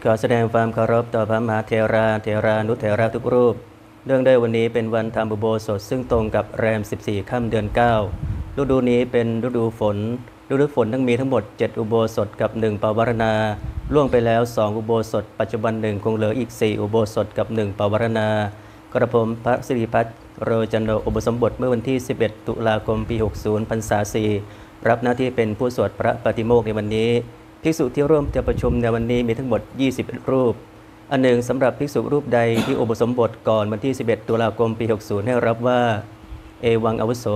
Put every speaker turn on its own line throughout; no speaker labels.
ขอแสดงความเคารพต่อพระมหาเถราเถรานุเถระทุกรูปเนื่องด้วยวันนี้เป็นวันธรรมอุโบสถซึ่งตรงกับแรม14ค่ำเดือน9ฤดูนี้เป็นฤดูฝนทั้งมีทั้งหมด7อุโบสถกับ1ปวารณาล่วงไปแล้ว2อุโบสถปัจจุบัน1คงเหลืออีก4อุโบสถกับ1ปวารณากระผมพระสิริพัฒน์โรจันโนอุปสมบทเมื่อวันที่11ตุลาคมปี60พรรษา4รับหน้าที่เป็นผู้สวดพระปฏิโมกข์ในวันนี้ภิกษุที่ร่วมจะประชุมในวันนี้มีทั้งหมด21รูปอันหนึ่งสำหรับภิกษุรูปใดที่อุปสมบทก่อนวันที่11ตุลาคมปี60ให้รับว่าเอวังอาวุโส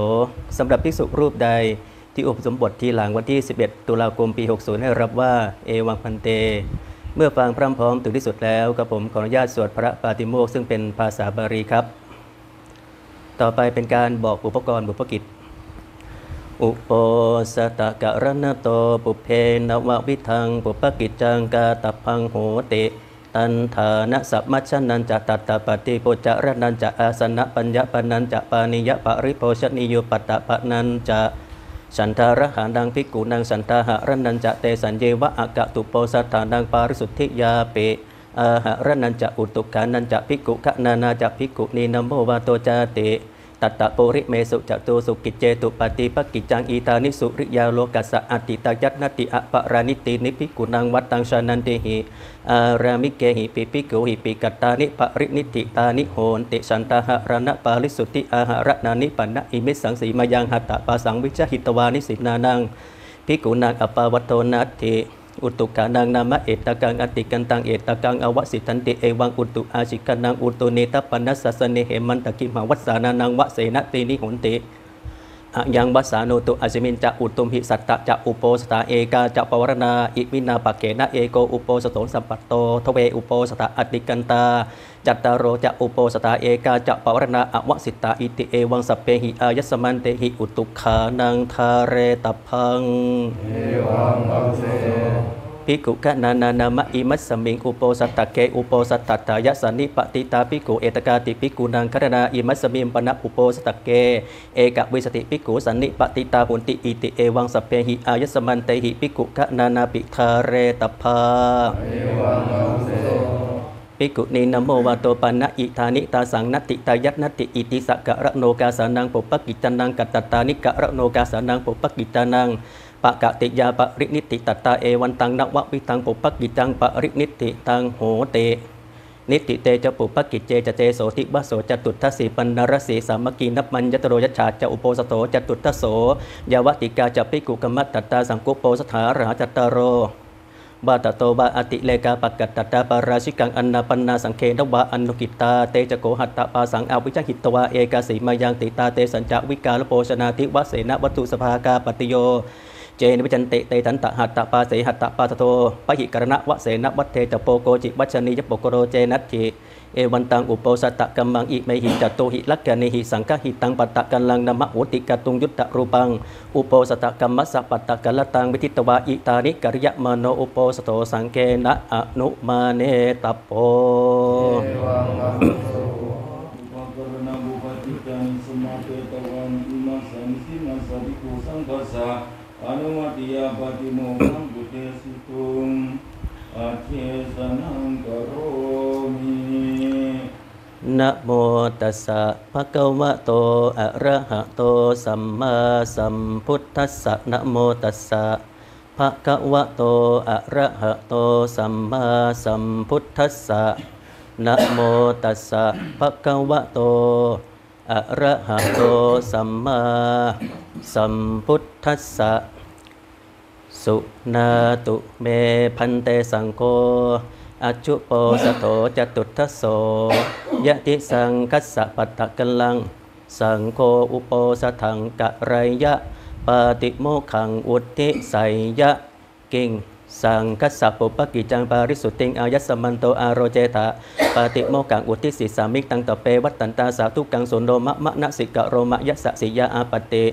สำหรับภิกษุรูปใดที่อุปสมบททีหลังวันที่11ตุลาคมปี60ให้รับว่าเอวังพันเตเมื่อฟังพร่ำพร้อมถึงที่สุดแล้วกระผมขออนุญาตสวดพระปาติโมกข์ซึ่งเป็นภาษาบาลีครับต่อไปเป็นการบอกอุปกรณ์บุพกิจอุปโปสตกะรณโตปุเพนววิทังปุปกิจจังกาตพังโหติตันฐานะสัมมัชนันจะตัตตปฏิโพจารนันจะอาสนะปัญญปันนันจะปานิยปริโภชนิโยปัตตปนันจะฉันทารหานังภิกขุนังฉันทาหะรนันจะเตสัญเยวะอากะตุโปสัทธานังปาริสุทธิยาเปอาหะรนันจะอุตุกานันจะภิกขุขนานาจะภิกขุนีนัมโมวาโตจาติตัตตะโปริเมสุจตุสุกิจเจตุปฏิปกิจจังอีตานิสุริยาโลกัสสะอติตายัตนติอปรานิตินิภิกขุนังวัตตังชานันติหิอารามิเกหิปิภิกขุหิปิกัตตานิปรินิติตานิโหนติสันตาหะรณปาริสุทธิอาหารนานิปันนะอิมิสังสีมายังหัตตะปาสังวิจหิตวานิสินานังภิกขุนังอปาวัตโตนัตถิอุตุกานังนามะเอตกังอติกันตังเอตกังอวสิทันติเอวังอุตุอาชิกนังอุตุเนตปันนัสสะเนเหมันตะกิมหาวัสสานานังวะเสนตินิหุนติอะยังวัสสาโนตุอาสิมินจะอุตุมหิสัตตะจะอุโปสตาเอกาจะปวารณาอิมินาปะเกนะเอโกอุโปสโตสัมปัตโตทเวอุโปสตาอติกันตาจัตตารโรจะอุโปสตาเอกาจะปวารณาอวสิตาอิติเอวังสัพเพหิอายัสมันเตหิอุตุขานังทาเรตพัง
เอวังอัสเส
ภิกขุขนานามะอิมัสสมิงอุโปสัตตะเกอุโปสัตตตายะสันนิปติตาภิกขุเอตกาติภิกขุนังครณาอิมัสสมิมปนะอุโปสัตตะเกเอกวิสติภิกขุสันนิปติตาหุนติอิติเอวังสัพเพหิอายัสมันเตหิภิกขุขนานาปิทาเรตภา
เอวังอัสเส
ภิกขุนีนัมโมวาโตปันนะอิธานิตาสังนัตติตายัตนัตติอิติสักกะระโนกาสานังปุปปกิจจานังกัตตตานิกะระโนกาสานังปุปปกิจจานังปะกะติยาปรินิติตัตตาเอวันตังนวะวิตังปุปปกิจจังปรินิติตังโหเตนิติเตจะปุปปกิจเจจะเจโสติวะโสจตุทัสสีปันนรสีสามัคคีนับมันยตโรยชาจะอุโปสโตจตุทัสโสยาวติกาจะภิกขุกมัตตตาสังกุปโปสถาราจัตตโรบาตโตบาอติเลกาปกัตตตาปาราชิกังอันนาปันนาสังเคนวะอันนุกิตาเตจโกหัตตปาสังอวิจหิตวาเอกาสีมายังติตาเตสัญจวิกาลโภชนาธิวเสนวัตถุสภากาปติโยเจนวิจันเตเตตันตหัตตปาเสหัตตปาตโตปหิกรณะวะเสนวัตเทจโปโกจิวัชนียปโกโรเจนัตถิเอวันตังอุปโปสตะกัมมังอิเมหิจัตโตหิลักกะเนหิสังฆหิตังปัตตะกัลลังนามะโหติกตุงยุตตะรูปังอุปโปสตะกัมมัสสะปัตตะกัลตังวิทิตวาอิตานิกริยมโนอุปโปสโตสังเกนะอนุมาเนตโป
เอวังอัสโสปะกรณบุปติตังสมาเตตวันอิมัสสันสิมัสสะภิกขุสังฆัสสะอนุมัติยาปฏิโมกขังปุเตสิตุงอาเทสนังกโรมิ
นะโมตัสสะภะคะวะโตอะระหะโตสัมมาสัมพุทธัสสะนะโมตัสสะภะคะวะโตอะระหะโตสัมมาสัมพุทธัสสะนะโมตัสสะภะคะวะโตอะระหะโตสัมมาสัมพุทธัสสะสุนาตุเมพันเตสังโฆอจุโปสโตจตุทัสโสยะติสังคัสสะปัตตะกัลลังสังโฆอุโปสถังกะไรยะปาติโมกขังอุทิไสยะกิงสังคัสสะปุปปกิจจังปาริสุทธิงอายัสสมันโตอาโรเจตะปาติโมกขังอุทิสิสามิกตังตะเปวัตตันตาสาธุกังสุนโดมะมะนะสิกะโรมะยะสะสิยาอาปติ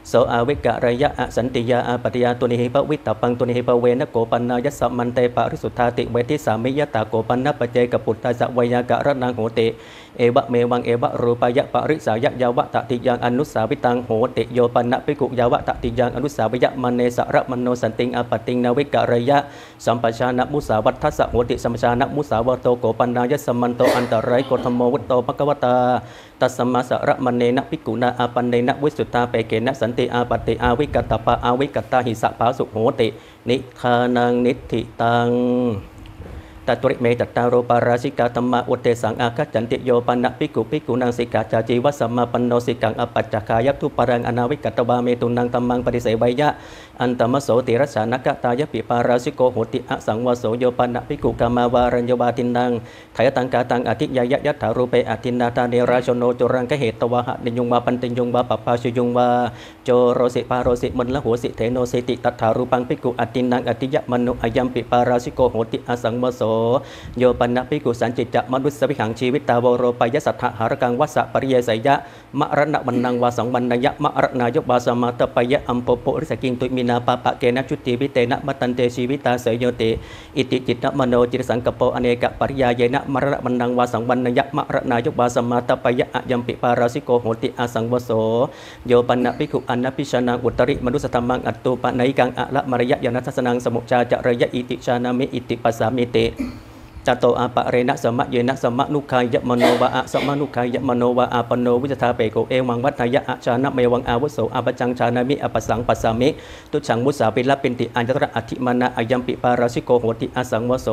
โสอาวิกะระยะอสันติยาอาปติยาตุนิหิปวิตตปังตุนิหิปเวนะโกปันนายัสสมันเตปะริสุทธาติเวทิสามิยตาโกปันนะปเจกปุตตาสะวยากะระนังโหติเอวะเมวังเอวะรูปายะปริสายะยาวะตติยังอนุสาวิตังโหติโยปันนะภิกขุยาวะตติยังอนุสาวิยะมเนสะระมโนสันติงอาปติงนาวิกะระ ยะสัมปชานะมุสาวัฏทัสสะโหติสัมปชานะมุสาวโตโกปันนายสัมมันโตอันตรายโกธรรมโมวุตโตภควตาตัสสมาสระมันเนนะภิกขุนาอาปันเนนะวิสุทธาเปเกนะสันติอาปติอาวิกัตตปะอาวิกัตตาหิสะภาสุโหตินิคานังนิธิตังตัตุริเมตัตตาโรปาราชิกาธรรมะอุเตสังอาคัจจันติโยปันนะภิกขุภิกขุนางสิกาจาจีวัสสัมมาปันโนสิกังอปัจจคายัตถุปรังอนาวิกัตตวาเมตุนังตัมมังปฏิเสวายะอันตมโสติรัชานกตายปิปาราชิโกโหติอสังวโสโยปันนะภิกขุกามาวารัญญวาทินังไถตังกาตังอธิยายะยัตถารูเปอทินนาตาเนราชโนจุรังกเหตวะหะนิยุงวาปันติยุงวาปปาชุยุงวาโจโรสิปาโรสิมนละโหสิเทโนสิติตัทธารูปังภิกขุอทินังอธิยะมนุอยัมปิปาราชิโกโหติอสังวโสโยปันนะภิกขุสันจิจะมนุสวิหังชีวิตาวโรปายสัทธหารกังวัสสะปริเยสยะมะรณะวันนังวาสังวันนยะมะรณายกบาสมาตปยะอัมโปโปริสกิงตุมินาปะปะเกนะจุติวิเตนะมตันเตชีวิตาเสยโยติอิติจิตนะมโนจิตสังกปโปอเนกปริยาเยนะมะรณะวันนังวาสังวันนยะมะรณายกบาสมาตปยะอะยัมปิปาราสิโกโหติอาสังวโสโยปันนะภิกขุอันนะพิชานังอุตริมนุสธรรมังอัตตุปะไนกังอะละมรยะยานัสสนังสมุจจาจระยะอิติชานามิอิติปัสสามิติจัตโตอาปะเรนะสมะเยนะสมะนุคายะมโนวะอะสมะนุคายะมโนวะอาปโนวิจทาเปโกเอวังวัฏยะอะชานะเมวังอาวุโสอาปจังชานามิอปสังปัสสามิตุฉังมุสาปิลปินติอัญจตระอธิมานะอายัมปิปาราชิโกโหติอสังวโส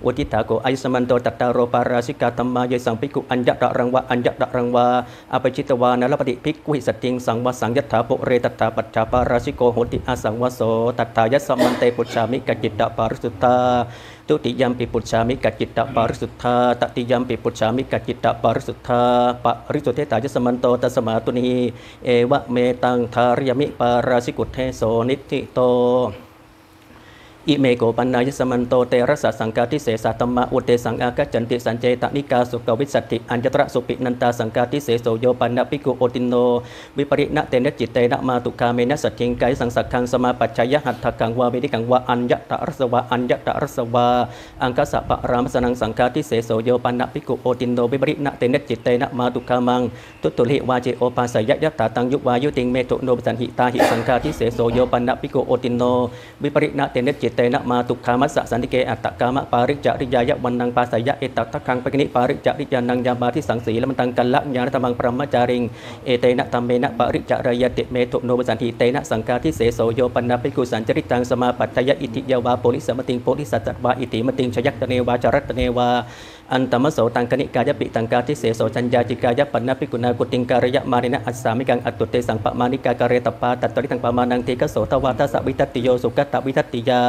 อุทิถาโกอายุสมันโตตัตตาโรปาราชิกาธัมมาเยสังภิกขุอัญญะระรังวะอัญญะระรังวะอปจิตวานลปฏิภิกขุหิสติงสังวสังยัตถาโปเรตัตถาปัจจาปาราชิโกโหติอสังวโสตัตถายัสสมันเตปุชามิกจิตตปาริสุทธาตุติยัมปิปุชามิกัจจิตตปาริสุทธาตติยัมปิปุชามิกัจจิตตปาริสุทธาปาริสุทธิตายสมันโตตัสมาตุนีเอวะเมตังทาริยมิปาราสิกุเทโสนิธิโตอิเมโกปันนายสมันโตเตระสะสังกาทิเสสะธรรมะอุเตสังอากัจจันติสันเจตนิกาสุกวิสัตติอัญจตระสุปินันตาสังกาทิเสโสโยปันนะภิกขุโอตินโนวิปริณะเตนะจิตเตนะมาตุคาเมนะสัจจิงไกสังสักขังสมาปัจจยหัตถกังวาเวดิกังวาอัญญตะรสวะอัญญตะรสวะอังคสะปะรามสนังสังกาทิเสโสโยปันนะภิกขุโอตินโนวิปริณะเตนะจิตเตนะมาตุคามังตุตุลิวาเจโอปาสยยัตตาตังยุวายุติงเมตุโนปสันหิตาหิสังกาทิเสโสโยปันนะภิกขุโอตินโนวิปริณะเตนะจิตเตนะมาตุมัสสะสันติเกอัตตกามะปาริจาริยายะวันนังปาสยะเอตัทัคคังปกินิปาริจาริยานังยามาทิสังสีละมันตังกัลละญาณธรรมังปรมจาริงเอเตนะธัมเมนะปาริจารยติเมตุโนปสันติเตนะสังฆาทิเสโสโยปันนะภิกขุสันจริตังสมาปัตตยะอิติยาวาโพลิสมติงโพลิสัจจวาอิติมติงชยักตเนวาจารัตเนวาอันตมโสตังกนิกายะปิตังกาทิเสโสจัญญาจิกายะปันนะภิกขุนากุติงการยะมานินะอัสสามิกังอัตตุเตสังปะมานิกาการเรตปาตัตตริตังปามานังเทกโสทวาทัสสะวิทัตติโยสุกัตตวิทัตติยา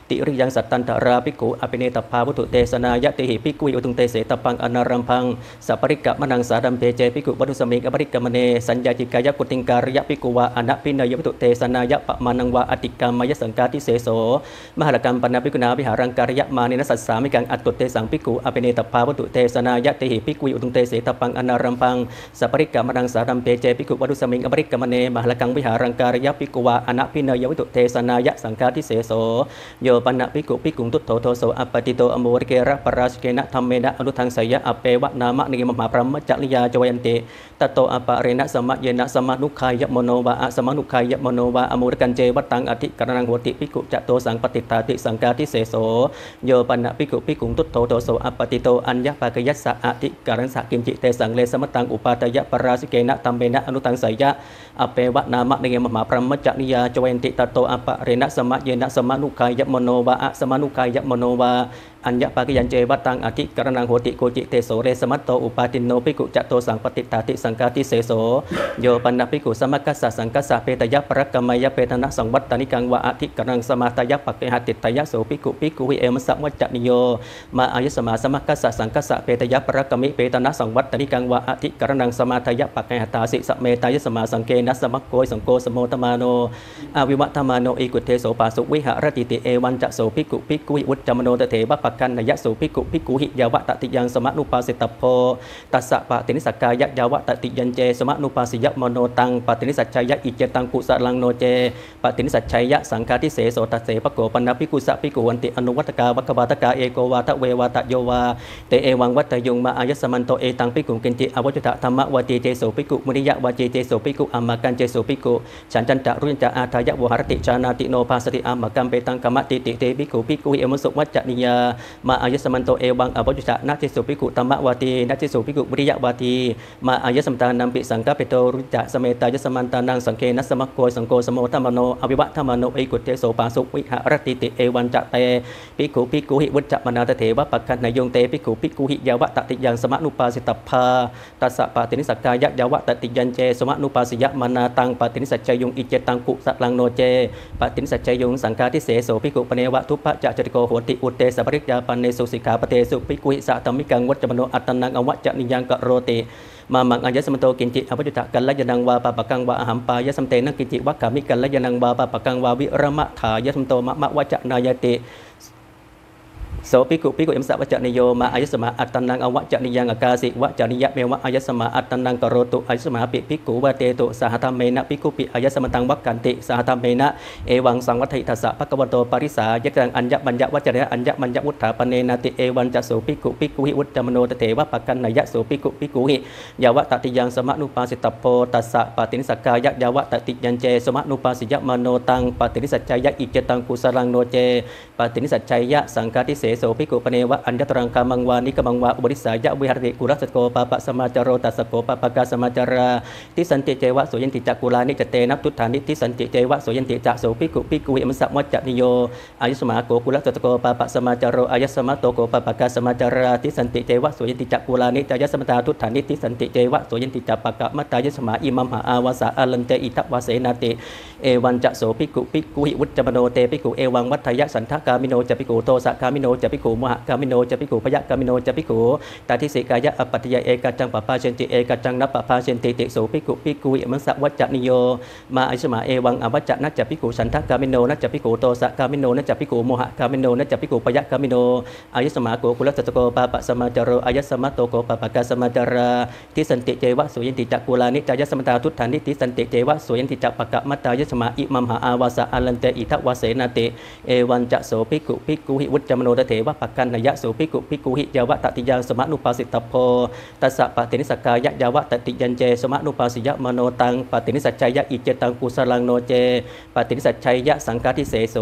ติริยังสัตตันตราภิกขุอภิเนตภาวุตุเตสนายะติหิภิกขุอุตุงเตเสตปังอนารัมพังสัพปริกะมนังสาดัมเปเจภิกขุวัตุสมิงอปริกะมเนสัญญาจิกายะกุติงการยะภิกขุวาอนะปินายวุตุเตสนายะปะมานังวาอติกามายะสังกาทิเสโสมหลกัมปนะภิกขุนาวิหารังการยะมานินะสัสสามิกังอัตตุเตสังภิกขุอภิเนตภาวุตุเตสนายะติหิภิกขุอุตุงเตเสตปังอนารัมพังสัพปริกะมนังสาดัมเปเจภิกขุวัตุสมิงอปริกะมเนมหลกังวิหารังการยะภิกขุวาอนะปินายวุตุเตสนายะสังกาทิเสโสโยปันนะภิกขุภิกขุตุโตโทโสอปติโตอโมริเกระปราชเกนะธรรมเมนะอนุทังสยะอเปวะนามะนิมหาพรหมจักริยาจวัยนติตโตอปะเรนะสมะเยนะสมะนุคายะมโนวะอะสมะนุคายะมโนวะอโมริกันเจวัตตังอธิกรณังโหติภิกขุจะโตสังปฏิตาติสังกาทิเสโสโยปันนะภิกขุภิกขุตุโตโทโสอปติโตอัญญปะกยัสสะอธิกรณสะกิมจิเตสังเลสมตังอุปาตยะปราชเกนะธรรมเมนะอนุทังสยะอเปวะนามะนิมหาพรหมจักริยาจวัยนติตโตอปะเรนะสมะเยนะสมะนุคายะมโนวะอะสมะนุคายะมโนวะอัญญปะกยันเจวัตตังอธิกรณังโหติโกจิเตโสเรสมัตโตอุปาตินโนภิกขุจะโตสังปฏิตาติสังกาทิเสโสโยปันนะภิกขุสมัคคัสสะสังคัสสะเปตยะปรักกมายะเปตนะสังวัตตานิกังวะอธิกรณังสมาตยะปักเกหติตยะโสภิกขุภิกขุวิเอมสัมวัจจนิโยมาอายุสมาสมัคคัสสะสังคัสสะเปตยะปรักกมิเปตนะสังวัตตานิกังวะอธิกรณังสมาตยะปักเกหตาสิสเมตยะสมาสังเกนะสมัคโกยสังโกสโมตมาโนอวิวัตมาโนเอกุเทโสปาสุวิหารติติเอวันจะโสภิกขุภิกขุวิอุจจมโนตเถวะป ปักกันนยะสุภิกขุภิกขุหิยาวะตติยังสมะนุปาสิตโพตัสสะปะตินิสักกายะยาวะตติยันเจสมะนุปาสิยะมโนตังปะตินิสัจจยะอิเจตังกุสลังโนเจปะตินิสัจจยะสังฆาทิเสโสตัสเสปะโกปนะภิกขุสะภิกขุวันติอนุวัตกาวัคควาตกาเอโกวาทะเววาตะโยวาเตเอวังวัตยุงมาอายสมันโตเอตังภิกขุกินจิอวัจจุตะธรรมะวาจีเจโสภิกขุมุนิยะวาจีเจโสภิกขุอามากันเจโสภิกขุฉันจันตะรุญจะอาทายะวหรติชานาติโนภาสติอามากัมเปตังกมะติติเตภิกขุภิกขุเอมสุวัจจนิยามาอายสมันโตเอวังอวัจจุตะนะเจโสภิกขุธรรมะวาตีนะเจโสภิกขุมุนิยะวาตีมาอายสมตานัมปิสังฆเปโตรุจะสเมตายสมันตานังสังเคนัสมะโกสังโกสมโมธรรมโนอวิวัตธรรมโนเอกุเตโสปาสุวิหารติติเอวันจะเตภิกขุหิวุจจะมนาตเถวะปักขันนายงเตภิกขุหิยาวะตติยังสมะนุปาสิตภาตัสสะปะตินิสักกายะยาวะตติยันเจสมะนุปาสิยะมนาตังปะตินิสัจจยุงอิเจตังกุสลังโนเจปะตินิสัจจยุงสังฆาทิเสโสภิกขุปเนวะทุพพะจะจติโกโหติอุเตสัพริยาปันเนสุสิกขาปเตสุภิกขุหิสะตัมมิกังวัจจมโนอัตตนังอวัจจะนิยังกะโรติมามังอัญญสมโตกินจิอวัจจุตะกัลลยนังวาปะปะกังวาอหัมปายสัมเตนังกินจิวัคคามิกัลลยนังวาปะปะกังวาวิระมะถายสมโตมะมะวัจจะนายติโสภิกขุเอ็มสะวัจจนิโยมาอายสมาอัตตนังอวัจจนิยังอากาสิวัจจนิยะเมวะอายสมาอัตตนังกโรตุอายสมาปิภิกขุวะเตตุสหธรรมเมนะภิกขุปิอายสมตังวัคกันติสหธรรมเมนะเอวังสังวัฏฐิทัสสะภควโตปริสายะกังอัญญมัญญวัจจนะอัญญมัญญวุฒาปเนนาติเอวันจะโสภิกขุหิวุจจมโนตเถวะปะกันนยะโสภิกขุหิยาวะตติยังสมะนุปาสิตโพตัสสะปะตินิสักกายะยาวะตติยันเจสมะนุปาสิยะมโนตังปะตินิสัจจยะอิเจตังกุสลังโนเจปะตินิสัจจยะสังฆาทิเสโสภิกขุปเนวะอัญญตรังกามังวานิกมังวาอุบริสายะวิหารติกุรัสโกปะปะสมาจโรตัสโกปะปะกาสมาจาราทิสันติเจวะโสยันติจักกุลานิจเตนับทุฏฐานิทิสันติเจวะโสยันติจักโสภิกขุหิมสัมวัจจนิโยอายุสมาโกกุรัสโกปะปะสมาจโรอายุสมาโตโกปะปะกาสมาจาราทิสันติเจวะโสยันติจักกุลานิจายสมตาทุฏฐานิทิสันติเจวะโสยันติจักปะกะมัตตายสมาอิมัมหาอาวาสาอลันเตอิทัวาเสนาติเอวันจะโสภิกขุหิวุจจมโนเตภิกขุเอวังวัฏฐยะสันทกามิโนจะภิกขุโตสะกามิโนจะภิกขุมหกามิโนจะภิกขุพยกามิโนจะภิกขุตาทิสิกายะอปัตติยะเอกัจจังปะปาเชนติเอกัจจังนัปปะปาเชนติติโสภิกขุหิมัสสะวัจจนิโยมาอายสมาเอวังอวัจจะนัจจะภิกขุสันทกามิโนนัจจะภิกขุโตสะกามิโนนัจจะภิกขุโมหกามิโนนัจจะภิกขุพยกามิโนอายสมาโกกุลสัตโกปะปะสมาจโรอายสมาโตโกปะปะกาสมาจาราทิสันติเจวะโสยันติจักกุลานิจายสมตาทุฏฐานิทิสันติเจวะโสยันติจักปะกะมัตตายสมาอิมัมหาอาวาสาอลันเตอิทัวาเสนาติเอวันจะโสภิกขุหิวุจจมโนตเถวะปะกันนยะโสภิกขุหิยาวะตติยังสมะนุปาสิตโพตัสสะปะตินิสักกายะยาวะตติยันเจสมะนุปาสิยะมโนตังปะตินิสัจจยะอิเจตังกุสลังโนเจปะตินิสัจจยะสังฆาทิเสโส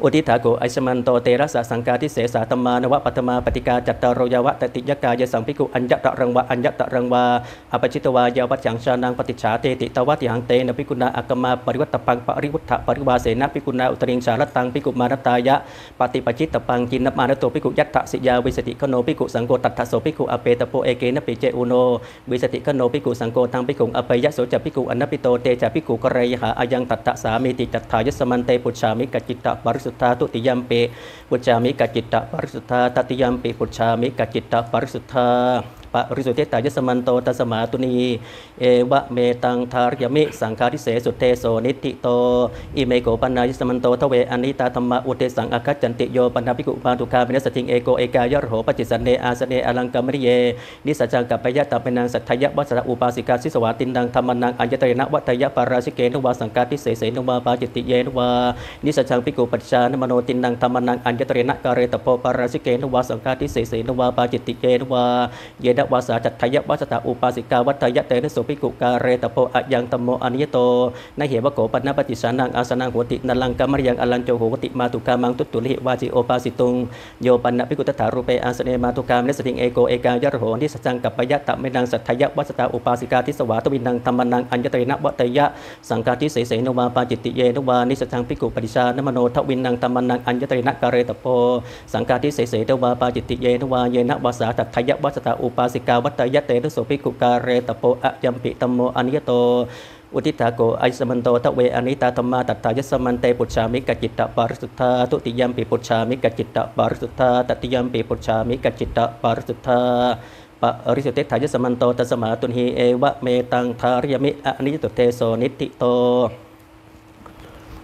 อุทิถาโกไอสมันโตเตระสะสังฆาทิเสสาตมานวะปัตมาปฏิกาจัตตารยาวะตติยกายสังภิกขุอัญญตรังวะอัญญตรังวะอปจิตวายาวะจังชานังปฏิฉาเตติตวะติหังเตนะภิกขุนาอักมาปริวัตปังปริวุฒะปริวาเสนะภิกขุนาอุตริงสารตังภิกขุมานตายะปฏิปจิตปังกินนมานโตภิกขุยัตถสิยาวิสติขโนภิกขุสังโฆตัทธโสภิกขุอเปตโปเอเกนะปิเจอุโนวิสติขโนภิกขุสังโฆตังภิกขุอเปยะโสจะภิกขุอนัปปิโตเตจะภิกขุกเรยหาอายังตัทธสามิติจัตถายสมันเตปุชฌามิกจิตตปริสุทธาตุติยัมปุจจามิกจิตตปริสุทธาตติยัมปิปุจจามิกจิตตปริสุทธาปริสุทธิตายสมันโตตัสมาตุนีเอวะเมตังทาริยมิสังฆาทิเสสุเทโสนิติโตอิเมโกปัญญายสมันโตทเวอนิตาธรรมะอุเทสังอาคัจจันติโยปัญญาภิกขุปาตุคาเมนสติงเอโกเอกายะโหปจิสันเนอาสเนอลังกามริเยนิสัจจังกัปปยะตาเปนังสัทธยะวัสระอุปาสิกาสิสวาตินดังธรรมนังอัญญตเรนะวัตยะปาราชิเกนวาสังฆาทิเสเสนวาปาจิติเยนวานิสัจจังภิกขุปัจจานมโนตินดังธรรมนังอัญญตเรนะกาเรตโพปาราชิเกนวาสังฆาทิเสเสนวาปาจิติเยนวาเยนะวาสาจัตถยวัสตาอุปาสิกาวัตยะเตนะโสภิกขุกาเรตโพอะยังตัมโมอนิยโตนะเหวะโกปันนปฏิสานังอาสนังโหตินัลลังกัมริยังอลันโจโหติมาตุกามังตุตุลิวาจิโอปาสิตุงโยปันนภิกขุตถารูเปอาสเนมาตุกามเนสติงเอโกเอกายะโหนิสัจจังกัปปยะตะเมนังสัทธยวัสตาอุปาสิกาทิสวาตวินังธรรมนังอัญญตเรนะวัตยะสังฆาทิเสเสนวาปาจิติเยนวานิสัจจังภิกขุปฏิสานมโนทวินังธรรมนังอัญญตเรนะกาเรตโพสังฆาทิเสเสนวาปาจิติเยนวาเยนะวาสาตัทธยวัสตาอุปาสิกาวัตยะเตนะโสภิกขุกาเรตโพอะยัมปิตัมโมอนิยโตอุทิถาโกไอสมันโตทเวอนิตาธรรมาตัทธายสมันเตปุจฉามิกจิตตปาริสุทธาตุติยัมปิปุจฉามิกจิตตปาริสุทธาตติยัมปิปุจฉามิกจิตตปาริสุทธาปริสุทธิถายสมันโตตัสมาตุนีเอวะเมตังทาริยมิอนิจตุเทโสนิติโต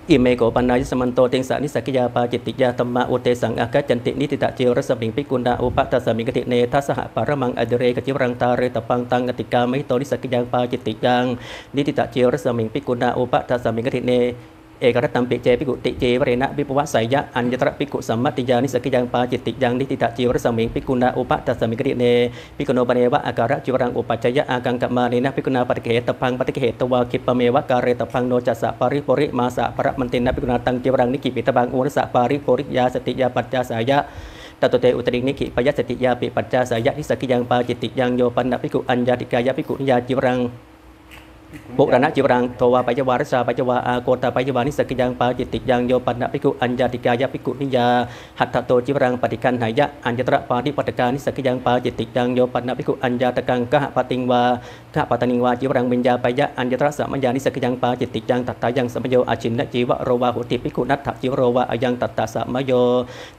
อิเมโกปันนายสมันโตเตงสานิสักยาปาจิตติยาธรรมะอุเตสังอากาจันตินิติตะเจรสมิงปิกุณาอุปตัสสมิงกติเนทัสหะปารมังอเดเรกจิรังตาเรตปังตังอติกามิโตนิสักยังปาจิตติยังนิติตะเจรสมิงปิกุณาอุปตัสสมิงกติเนเอกรัตตัมปิเจปิกุติเจวเรนะวิปวะไสยะอัญญตระปิกุสัมมัติยานิสกิยังปาจิตติยังนิติตะจิวรสมิงปิกุณาอุปตัสสมิงกติเนปิกุโนปเนวะอาการะจิวรังอุปัจจยะอากังกัมมาเนนะปิกุณาปฏิเกตพังปฏิเกตวาคิปเมวะการเรตพังโนจัสสะปริปริมาสะปรมันตินะปิกุณาตังจิวรังนิกิปิตบังอุรสะปริปริยาสติยาปัจจาสายะตตเตอุตรินิขิปยัสสติยาปิปัจจาสายะนิสกิยังปาจิตติยังโยปันนะปิกุอัญญาติกายะปิกุนิยาจิวรังบุรณะจิวรังโทวาปัจจวารสาปัจจวาอาโกตาปัจจวานิสกิยังปาจิตติยังโยปันนะปิกุอัญญาติกายะปิกุนิยาหัตถโตจิวรังปฏิคันหายะอัญญตระปาทิปัตตกานิสกิยังปาจิตติยังโยปันนะปิกุอัญญาตกังกะปติงวากะปตนิงวาจิวรังวิญญาปยะอัญญตระสัมมัญญานิสกิยังปาจิตติยังตัตตายังสัมโยอาชินนะจีวะโรวาหุติปิกุนัตถจิวโรวาอายังตัตตาสัมโย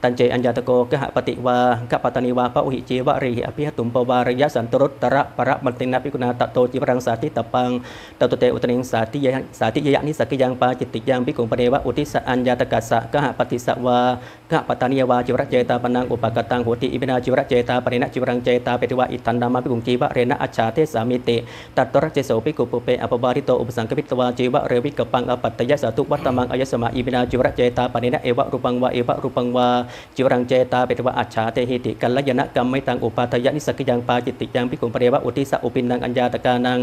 ตันเจอัญญาตโกกะปติวากะปตนิวาปะอุหิจีวะริหิอภิหตุมปวารยะสันตรุตตระปะระมันตินะปิกุนาตโตจิวรังสาธิตปังตตเตอุตริงสาธิยะนิสกิยังปาจิตติยังปิกุปเดวะอุทิสะอัญญาตกัสสะกะปฏิสวากะปตานิยวาจิวรเจตาปนังอุปกตังโหติอิปินาจิวรเจตาปริณะจิวรังเจตาเปติวะอิทันนามาปิกุจีวะเรนะอัจฉาเทสามิติตัตตระเจโสปิกุปุเปอปบาริโตอุปสังกปิตวาจิวะเรวิกปังอปัตตยะสาตุวัตตมังอายสมาอิปินาจิวรเจตาปริณะเอวะรูปังวาเอวะรูปังวาจิวรังเจตาเปติวะอัจฉาเทหิติกัลยนะกัมไมตังอุปาทยะนิสกิยังปาจิตติยังปิกุปเดวะอุทิสะอุปินังอัญญาตกานัง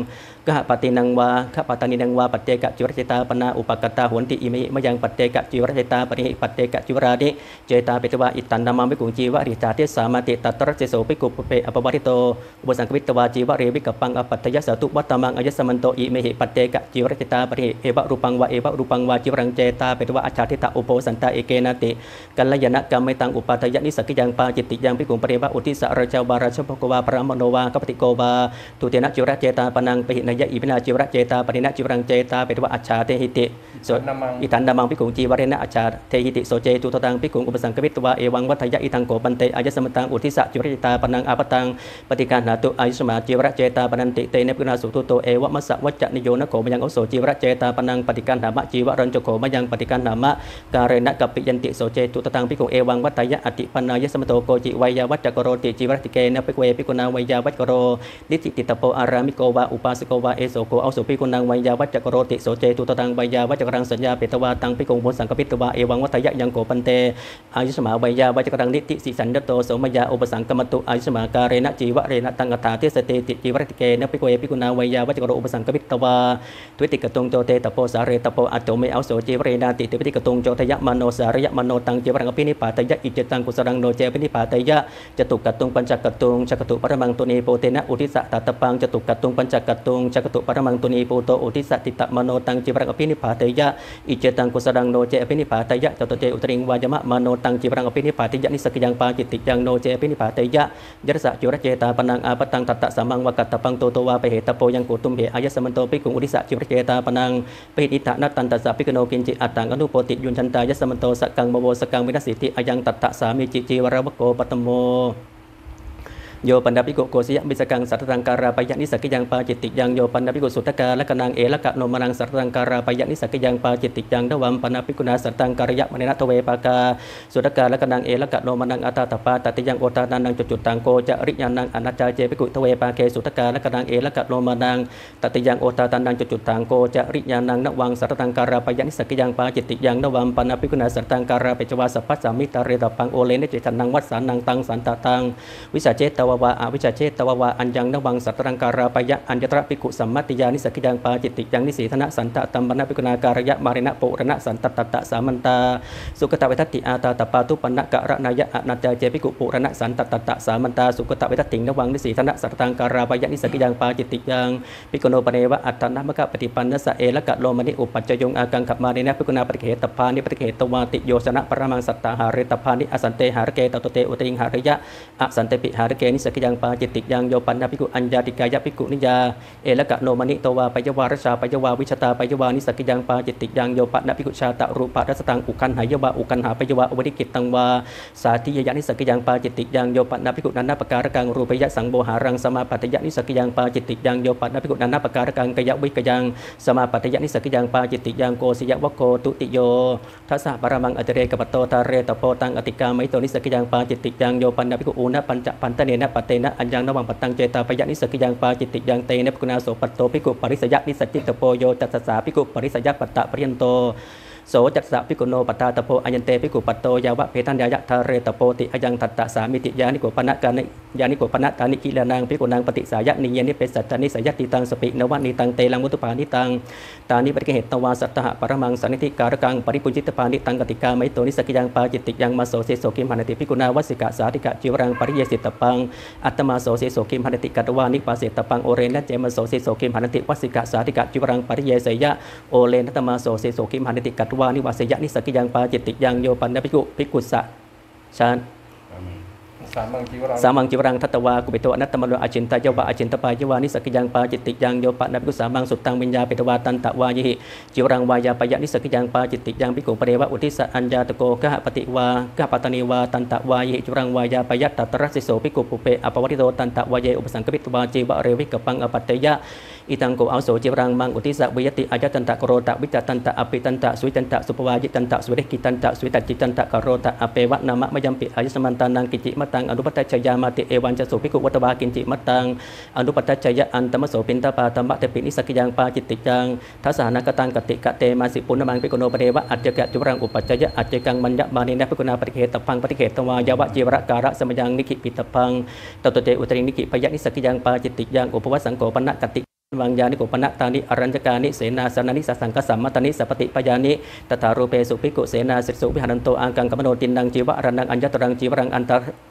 กะปตินังวากะปตานินังวาปัจเจกะจิวรเจตาปนาอุปกตาโหติอิมิมยังปัจเจกะจิวรเจตาปริหิปัจเจกะจิวรานิเจตาเปติวะอิตันนามาปิกุจีวะริจาเทสามาติตัตตระเจโสปิกุปุเปอปบาริโตอุปสังกปิตวาจิวะเรวิกปังอปัตตยะสาตุวัตตมังอายสมันโตอิเมหิปัจเจกะจิวรเจตาปริหิเอวะรูปังวาเอวะรูปังวาจิวรังเจตาเปติวะอัจฉาทิตาอุโปสันตาเอเกนาติกัลยนะกัมไมตังอุปาทยะนิสกิยังปาจิตติยังปิกุปเรวะอุทิสะราชาวาราชภกวาปรามโนวากปติโกวาทุเตนะจิวรเจตาปนังปหินยะอิปินาจิวรเจตาปริณะจิวรังเจตาเปติวะอัจฉาเทหิติอิทันนามังปิกุจีวเรนะอัจฉาเทหิติโสเจตุตังปิกุอุปสังกปิตวาเอวังวัฏยะอิทังโกปันเตอายสมตังอุทิสะจิวรเจตาปนังอาปตังปฏิการหาตุอายุสมาจิวรเจตาปนันติเตเนปินาสุตุโตเอวะมัสสะวัจจะนิโยนะโขมยังโอโสจิวรเจตาปนังปฏิการหามะจิวรัญจโขมยังปฏิการหามะการเณกัปปิยันติโสเจตุตังปิกุเอวังวัฏยะอติปันนายสมโตโกจิวัยวัจจกโรติจิวรติเกนะปิกุเอปิกุนาวัยวัจกโรนิติติตโปอารามิโกวาอุปาสโกวาเอโสโกเอาสุปิกุนังวัยวัจจกโรติโสเจตุตังวัยวัจกรังสัญญาเปตวาตังปิกุมุสังกปิตวาเอวังวัฏยะยังโกปันเตอายุสมาวัยวัจกรังนิติสิสันโตโสมยาอุปสังกมตุอายุสมาการเณจิวะเรนะตังกถาเทสเตติจิวรติเกนะปิกุเอปิกุนาวัยวัจกโรอุปสังกปิตวาทวิติกตุงโจเตตโปสาเรตโปอัตโตเมเอาโสจิวเรนาติเตปิติกตุงโจทยะมโนสารยะมโนตังจิวรังอภินิปาตยะอิจตังกุสรังโนเจปินิปาตยะจตุกตุงปัญจกตุงจักตุปรมังตุนีโปเตนะอุทิสะตตปังจตุกตุงปัญจกตุงจักตุปรมังตุนีโปโตอุทิสะติตมโนตังจิวรังอภินิปาตยะอิจตังกุสรังโนเจอภินิปาตยะจตุเจอุตริงวายมะมโนตังจิวรังอภินิปาตยะนิสกิยังปาจิตติยังโนเจอภินิปาตยะยรสะจิวรเจตาปนังอาปตังตัตตะสัมมังวกัตตปังโตโตวาเปเหตโปยังกุตุมเหอายสมันโตปิกุงอุทิสะจิวรเจตาปนังเปหิอิตะนัตตันตัสสะปิกโนกินจิอัตตังอนุโปติยุนชันตายสมันโตสกังมโวสกังวินัสสิติอายังตัตตะสามิจิจิวรวโกปตโมโยปันดาปิโกโกสิยะมิสกังสัตตังการาปยะนิสกิยังปาจิตติยังโยปันดาปิโกสุตกาละกนังเอละกะโนมนังสัตตังการาปยะนิสกิยังปาจิตติยังดวัมปนาปิกุณาสัตตังการยะมเนนะทเวปากาสุตกาละกนังเอละกะโนมนังอัตตาปาตติยังโอตานังจุดตังโกจะริยานังอนัจจาเจปิกุทเวปาเกสุตกาละกนังเอละกะโนมนังตติยังโอตานังจุดตังโกจะริยานังนวังสัตตังการาปยะนิสกิยังปาจิตติยังดวัมปนาปิกุณาสัตตังการาเปจวาสัพพสามิตาเรตปังโอเลเนจิตันังวัสสานังตังสันตตังวิชาเจตวะอวิชาเจตวะอัญญังนวังสัตตังการาปยะอัญญตระปิกุสัมมัติยานิสกิยังปาจิตติยังนิสีธนะสันตตัมปนะปิกุณาการยะมาริณะปุรณะสันตตตะสามันตาสุกตเวทัตติอาตาตปาตุปนะกะระนายะอนัจจาเจปิกุปุรณะสันตตตะสามันตาสุกตเวทัตตินวังนิสีธนะสัตตังการาปยะนิสกิยังปาจิตติยังปิกุโนปเนวะอัตตนะมะกะปฏิปันนะสะเอละกะโลมณิอุปัจจยงอากังขับมาริณะปิกุณาปฏิเขตพานิปฏิเขตวาติโยชนะปรมังสัตตาหาเรตพานิอสันเตหารเกตโตเตอุตริงหาริยะอสันเตปิหารเกนิ นิสกิยังปาจิตติยังโยปันนาภิกขุอัญญาติกายะภิกขุนิยาเอละกะโนมณิโตวาปยวารชาปยวาวิชตาปยวานิสกิยังปาจิตติยังโยปันนาภิกขุชาตะรูปะรัสตังอุคันหายวาอุคันหาปยวาอวดิกิตตังวาสาธิยะนิสกิยังปาจิตติยังโยปันนาภิกขุนันนาปการกังรูปยะสังโบหารังสมาปัตยะนิสกิยังปาจิตติยังโยปันนาภิกขุนันนาปการกังกยะวิกยังสมาปัตยะนิสกิยังปาจิตติยังโกสิยะวะโกตุติโยทัสสะปรมังอติเรกปโตตาเรตโปตังอติกาไมโตนิสกิยังปาจิตติยังโยปันนาภิกขุอูนะปัญจปันตเนนะปะเตนะอัญญังนวังปตังเจตาปยะนิสกิยังปาจิตติยังเตนะภิกขุนาโสปัตโตภิกขุปริสยะนิสจิตโปโยจัสสะภิกขุปริสยะปัตตะปริยันโตโสจัสสะภิกขุโนปตาตโพอัญญเตภิกขุปัตโตยาวะเพทัญญายะทาเรตโปติอัญญังทัตตะสามิติยานิโกปนะกานิยานิโกปนะตานิกิลานางภิกขุนางปฏิสายะนิเยนิเปสัจจานิสยติตังสปินวะนิตังเตลังมุตุปานิตังตานิปริกเหตตวาสัตตะปรมังสันนิธิการกังปริปุจิตปานิตังกติกาไมโตนิสกิยังปาจิตติยังมาโสเสโสกิมหันติภิกขุนาวสิกะสาธิกะจิวรังปริเยสิตปังอัตตมาโสเสโสกิมหันติกัตวานิปาเสตปังโอเรนะเจมโสเสโสกิมหันติวสิกะสาธิกะจิวรังปริเยสยะโอเลนัตตมาโสเสโสกิมหันติกัตวานิวสยะนิสกิยังปาจิตติยังโยปันนภิกขุภิกขุสะชานสามังจิวรังทัตตวากุปิโตอนัตตมโลอาจินตายะวะอาจินตปายะวานิสกิยังปาจิตติยังโยปะนภิกขุสามังสุตตังวิญญาปิตวาตันตะวายิหิจิวรังวายาปยะนิสกิยังปาจิตติยังภิกขุปเรวะอุทิสะอัญญาตโกกะปฏิวากะปตนีวาตันตะวายิหิจิวรังวายาปยะตัตระสิโสภิกขุปุเปอปวัติโตตันตะวาเยอุปสังกปิตวาจีวะเรวิกปังอปัตตยะอิตังโกเอาโสจิวรังมังอุทิสะวิยติอาจตันตะกโรตะวิจตันตะอภิตันตะสุวิตันตะสุปวายิตันตะสุเรกิตันตะสุวิตัจจิตันตะกโรตะอเปวะนามะมยัมปิอายุสมันตานังกิจิมตังอนุปัตตชยามาติเอวันจะสุภิกขุวัตวากินจิมัตตังอนุปัตตชยะอันตมโสปินตปาตมะเตปินิสกิยังปาจิตติยังทัสสานกตังกติกะเตมาสิปุณมังภิกขุโนปเดวะอัจจกะจุรังอุปัจจยะอัจจกังมัญญมานินะภิกขุนาปฏิเขตพังปฏิเขตวายาวะจีวรการะสมยังนิขิปิตพังตตเตอุตรินิขิพยะนิสกิยังปาจิตติยังอุปวัสสังโฆปนะกติวังยานิโกปนะตานิอรัญจกานิเสนาสนานิสังกสัมมตานิสัพติปยานิตถารูเปสุภิกขุเสนาสิสุวิหารันโตอังกังกัมโนตินังจีวะรันังอัญญตรังจีวรังอั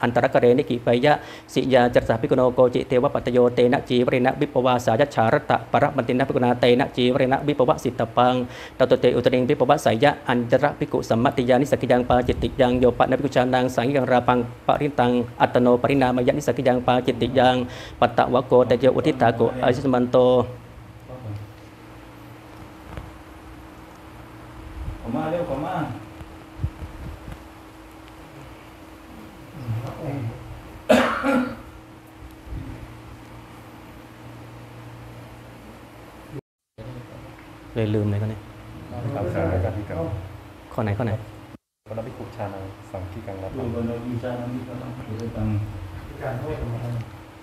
นตรกเรนิกิปยะสิยาจัสสะภิกขุโนโกจิเทวปัตโยเตนะจีวริณะวิปวาสายัชชารตะปรมันตินะภิกขุนาเตนะจีวริณะวิปวะสิตปังตตเตอุตริงวิปวะสายะอัญจระภิกขุสัมมติยานิสกิยังปาจิตติยังโยปะนะภิกขุชานังสังยิงราปังปริตังอัตโนปรินามยะนิสกิยังปาจิตติยังปัตตวะโกเตโยอุทิตาโกอายุสมันโต
มาเร็วขอมา
เลยลืมเลยก็เนี่ย
รับสารการที่เก่า
ข้อไหน
พระภิกขุชานังสังคีกังรับ
รูปนวิชานิกตังเอตัง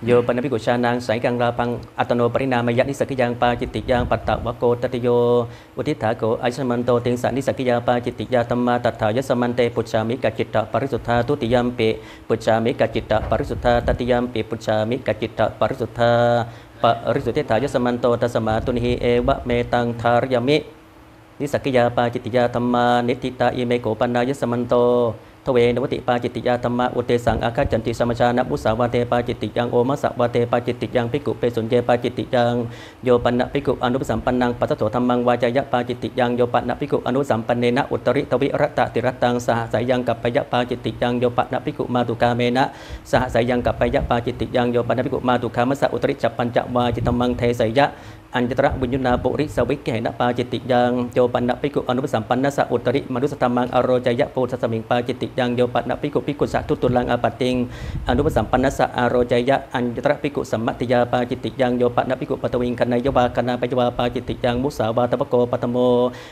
โยปนภิกขุชานังสังกังราปังอัตโนปรินามยะนิสกิยังปาจิตติยังปัตตวะโกตติโยอุทิถาโกอายุสมันโตติงสานิสกิยาปาจิตติยาธัมมาตัฏฐายสมันเตปุจฉามิกจิตตปริสุทธาทุติยัมปิปุจฉามิกจิตตปริสุทธาตติยัมปิปุจฉามิกจิตตปริสุทธาปริสุทธิถายสมันโตตัสมาตุนิหิเอวะเมตังทารยมินิสกิยาปาจิตติยาธัมมานิติตาอิเมโกปันนายสมันโตทเวนวติปาจิตติยาธรรมะอุเตสังอาคาจันติสมชานะมุสาวาเตปาจิตติยังโอมัสสะวาเตปาจิตติยังภิกขุเปสุญเจปาจิตติยังโยปันนะภิกขุอนุปสัมปันนังปัสสโสธรรมังวาจายะปาจิตติยังโยปันนะภิกขุอนุสัมปันเนนะอุตริตวิรัตตติรัตตังสหสายังกัปปยะปาจิตติยังโยปันนะภิกขุมาตุกาเมนะสหสายังกัปปยะปาจิตติยังโยปันนะภิกขุมาตุคามัสสะอุตริจัปปัญจวาจิตมังเทสยะอัญจตระบุญญนาปุริสวิกเกนะปาจิตติยังโยปันนะภิกขุอนุปสัมปันนะสะอุตริมนุสธรรมังอโรจายะโพธิสมิงปาจิตติยังโยปันนะภิกขุภิกขุสัตตุตุลังอปัตติงอนุปสัมปันนะสะอโรจายะอัญจตระภิกขุสัมมัติยาปาจิตติยังโยปันนะภิกขุปตวิงคณยวาคณาปยวาปาจิตติยังมุสาวาตปโกปตโม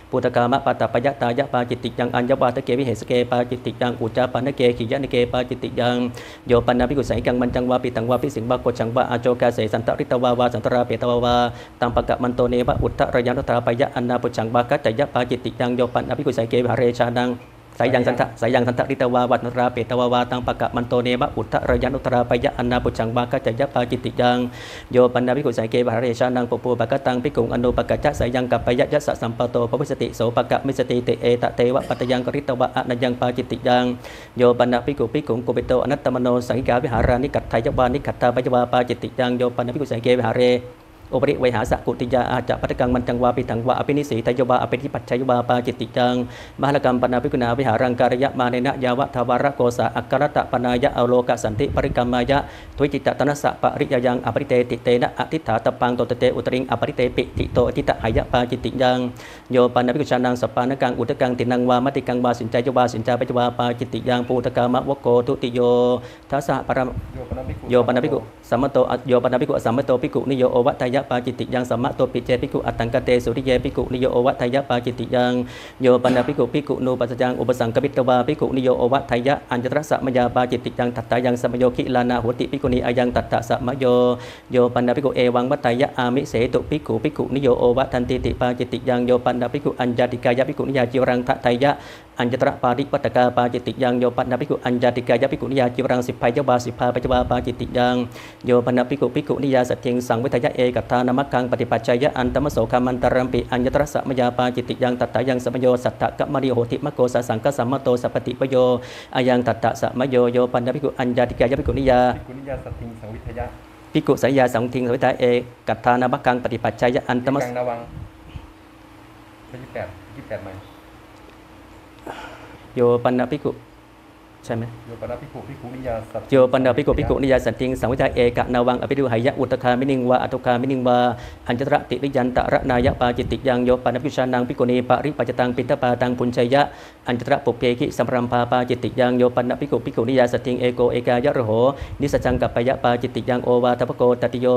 ปุตกามะปตปยตายะปาจิตติยังอัญญวาตเกวิเหสเกปาจิตติยังอุจจาปนเกขิยะนเกปาจิตติยังโยปันนะภิกขุสัยกังมันจังวาปิตังวาปิสิงวาโกชังวาอโจกาเสสันตริตวาวาสันตราเปตวาวาตัมปะกะมันโตเนอุตตระยันตราปยะอันนาปุจังบากัจจยะปาจิตติยังโยปันอภิกุสัยเกวหเรชานังสายยังสันทริตวาวัตราเปตวาวาตังปะกะมันโตเนมะอุตตระยันตราปยะอันนาปุจังบากัจจยะปาจิตติยังโยปันอภิกุสัยเกวหเรชานังปุปูปะกะตังภิกขุอนุปะกะจะสายยังกัปปยะยะสะสัมปโตภวิสติโสปะกะมิสติเตเอตะเทวะปัตยังกริตวะอะนยังปาจิตติยังโยปันอภิกุโกเปโตอนัตตมโนสังกิกาวิหารานิกัตถายะวานิกัตถาปยวาปาจิตติยังโยปันอภิกุสัยเกวหเร โอปริไวหาสกุติยาอาจะปัตกังมันจังวาปิถังวาอภินิสีทยวาอภิธิปัจชัยวาปาจิตติจังมหากรรมปนาภิกุณาวิหารังการยะมาเนนะยาวะทวารโกสะอักขรตะปนายะอโลกสันติปริกรรมายะทวิจิตตนะสะปริยยังอปริเตติเตนะอธิฐาตปังโตเตอุตริงอปริเตปิติโตอธิตะหายะปาจิตติยังโยปนาภิกุชานังสปานกังอุตกังตินังวามติกังวาสินใจยวาสินใจปัจจวาปาจิตติยังปูตกามะวโกทุติโยทัสสะปรม โยปนภิกขุสัมมโตโยปนภิกขุสัมมโตภิกขุนิโยโอวัตยะปาจิตติยังสัมมโตปิเจภิกขุอัตตังกเตสุริเยภิกขุนิโยโอวัตยะปาจิตติยังโยปนภิกขุภิกขุนูปัสสยังอุปสังกปิตวาภิกขุนิโยโอวัตยะอัญจตรสะมยาปาจิตติยังตัตตายังสัมโยคิลานาโหติภิกขุนีอายังตัตตะสัมโยโยปนภิกขุเอวังวัตยะอามิเสตุภิกขุนิโยโอวัทันติติปาจิตติยังโยปนภิกขุอัญญาติกายะภิกขุนิยาจิวรังทัตยะอัญจตระปาริปัตตกาปาจิตติยังโยปนภิกขุอัญญาติกายะภิกขุนิยาจิวรังสิพายะวาสิพาปัจจวาปาจิตติยังโยปนภิกขุนิยาสัจเจงสังวิทยะเอกัตถานมัคคังปฏิปัจจัยะอันตมโสคามันตรัมปิอัญญตรสะมยาปาจิตติยังตัตตายังสัมโยสัตตะกะมริโหติมโกสสังกสัมมโตสัพปติปโยอายังตัตตะสัมโยโยปนภิกขุอัญญาติกายะภิกขุนิยา
ภิกขุนิยาสัตติงสังวิทยะ
ภิกขุสัญญาสังทิงสังวิทยะเอกัตถานมัคคังปฏิปัจจัยะอันตม
กังนาวัง28ไหม
โยปนภิกขุใช่ไหม
โยปนภิกขุภิกขุนิยาสัตติ
โยปันดาภิกขุนิยาสันติงสังวิทยาเอกะนาวังอภิดุหายะอุตคามินิงวาอตุคามินิงวาอัญจตระติริยันตระนายะปาจิตติยังโยปันดาภิกขุชานังภิกขุณีปริปัจจตังปิตปาตังปุญชัยยะอัญจตระปุเพกิสัมรัมภาปาจิตติยังโยปันดาภิกขุนิยาสันติงเอโกเอกายะระโหนิสัจจังกัปปะยะปาจิตติยังโอวาทปโกตติโย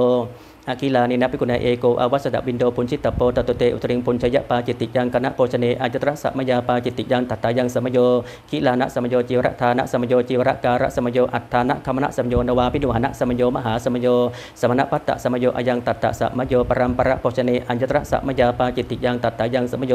อากิลานินะภิกขุณาเอโกอวัสดะบินโดปุญชิตตโปตตุเตอุตริงปุญชยะปาจิตติยังคณะโภชเนอัญจตระสัมมยาปาจิตติยังตัตตายังสัมโยกิลานะสัมโยจิวรทานะสัมโยจิวรการะสัมโยอัฏฐานะคมนะสัมโยนวาปิดุหนะสัมโยมหาสัมโยสมณปัตตะสัมโยอายังตัตตะสัมโยปรัมประโภชเนอัญจตระสัมมยาปาจิตติยังตัตตายังสัมโย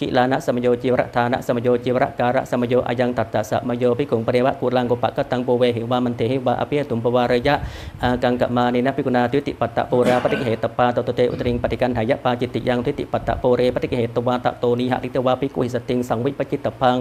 กิลานะสัมโยจิวรทานะสัมโยจิวรการะสัมโยอายังตัตตะสัมโยภิกขุปเรวะกุลังโกปะกตังโปเวหิวามันเทหิวาอภิตุมปวารยะอากังกะมานินะภิกขุนาทิติปัตตะโปราปฏิเหตปาตโตเตอุตริงปฏิกันหายะปาจิตติยังทิติปัตตะโปเรปฏิเหตวาตะโตนิหะติตวาภิกขุหิสติงสังวิปจิตตพัง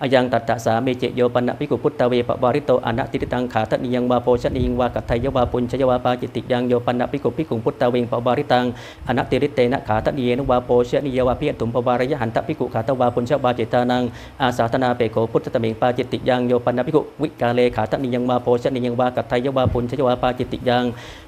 อายังตัตตะสาเมเจโยปนะภิกขุพุทธเวปวาริโตอนะติตังขาทะนิยังวาโพชนิยังวากัตถยวาปุญชยวาปาจิตติยังโยปนะภิกขุพุทธเวงปวาริตังอนะติริเตนะขาทะนิเยนวาโพชนิยวาภิตุมปวารยะหันตภิกขุขาทวาปุญชวาจิตานังอาสาธนาเปโขพุทธตเมงปาจิตติยังโยปนะภิกขุวิกาเลขาทะนิยังวาโพชนิยังวากัตถยวาปุญชยวาปาจิตติยัง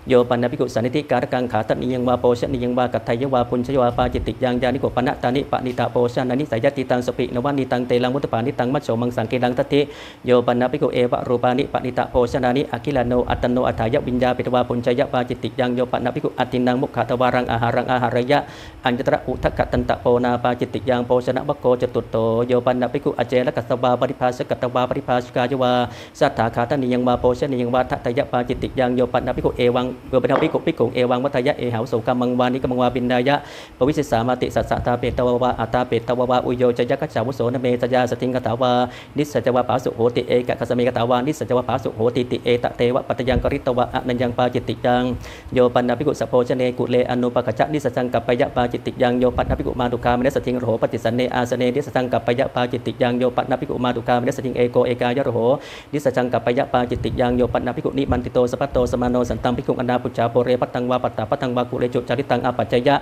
โยปนะภิกขุสันนิติการกังขาทะนิยังวาโพชนิยังวากัตถยวาปุญชยวาปาจิตติยังญาณิโกปนะตานิปณิตาโพชนานิสายติตังสปินวานิตังเตลังมุตปานิตังมัจโฉมังสังเกลังทัตติโยปนะภิกขุเอวะรูปานิปณิตาโพชนานิอคิลาโนอัตโนอัฏฐายะวิญญาปิตวาปุญชยะปาจิตติยังโยปนะภิกขุอตินังมุขะทวารังอาหารังอาหารยะอัญจตระอุทกะตันตะโปนาปาจิตติยังโพชนะวโกจตุตโตโยปนะภิกขุอเจละกัสสวาปริภาสกัตตวาปริภาสกายวาสัทธาคาตนิยังวาโพชนิยังวาทัตยะปาจิตติยังโยปนะภิกขุเอวังโยปนะภิกขุเอวังวัตยะเอหาวโสกัมมังวานิกัมมังวาบินดายะปวิสิสามาติสัสสะตาเปตววาอัตตาเปตววาอุโยจยะกัจจาวุโสนเมตยาสติงกตาวานิสัจวาปาสุโหติเอกะคัสเมกตาวานิสัจวาปาสุโหติติเอตเตวะปัตยังกริตวะอนัญญังปาจิตติยังโยปันนภิกขุสัพโพชเนกุเลอนุปกัจจะนิสัจจังกัปปยะปาจิตติยังโยปันนภิกขุมาตุคามเนสติงโรโหปฏิสันเนอาสเนนิสัจจังกัปปยะปาจิตติยังโยปันนภิกขุมาตุคามเนสติงเอโกเอกายะโรโหนิสัจจังกัปปยะปาจิตติยังโยปันนภิกขุนิมันติโตสัพพโตสมาโนสันตังภิกขุอนาปุจจาโปเรปัตตังวาปัตตาปัตตังวากุเลจุจาริตังอปัจจยะ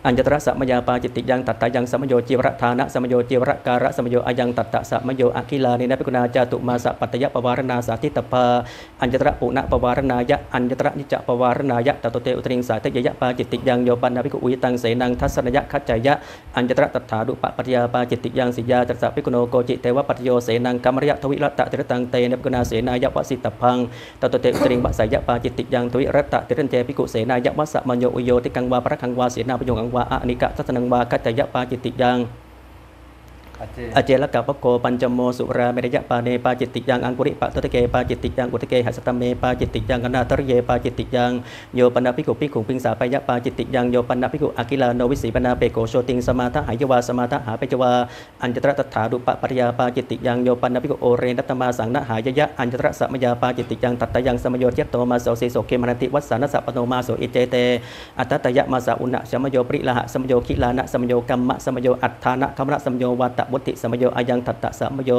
อัญจตระสัมมยาปาจิตติยังตัตตายังสัมโยจิวรทานะสัมโยจิวรการะสัมโยอายังตัตตะสัมโยอคิลานินะภิกขุนาจาตุมาสะปัตตยะปวารณาสาธิตปาอัญจตระปุณะปวารณายะอัญจตระนิจปวารณายะตโตเตอุตริงสาทยยะปาจิตติยังโยปันนภิกขุอุยตังเสนังทัสสนยะคัจจยะอัญจตระตัฏฐาดุปปัตยาปาจิตติยังสิยาตระสะภิกขุโนโกจิเตวะปัตโยเสนังกัมมรยะทวิรัตตะติรตังเตนะภิกขุนาเสนายะวสิตพังตโตเตอุตริงวะสายะปาจิตติยังทวิรัตตะติรันเจภิกขุเสนายะวสะมัญโยอุโยติกังวาปะระคังวาเสนาปโยกังวาอนิกะนังวากัจจยะปาจิตติยัง อเจลกับปโกปัญจโมสุราเมรยะปาเนปาจิตติยังอังกุริปะตุตเกปาจิตติยังอุตเกหัสตเมปาจิตติยังอนาตรเยปาจิตติยังโยปนาภิกขุภิกขุปิงสาปยะปาจิตติยังโยปนาภิกขุอากิลาโนวิสีปนาเปโกโชติงสมาทะหายวาสมาทะหาเปจวาอัญจตระตถาดุปปริยาปาจิตติยังโยปนาภิกขุโอเรนัตมาสังนะหายยะอัญจตระสัมมยาปาจิตติยังตัตตยังสมโยเจโตมาโสสิโสเกมนันติวัสสานสัพปโนมาโสอิเจเตอัตตตยะมาสาอุณะสมโยปริละหะสมโยคิลานะสมโยกัมมะสมโยอัฏฐานะคัมระสมโยวัตต บุติสมโยอายังตัตตะสมโย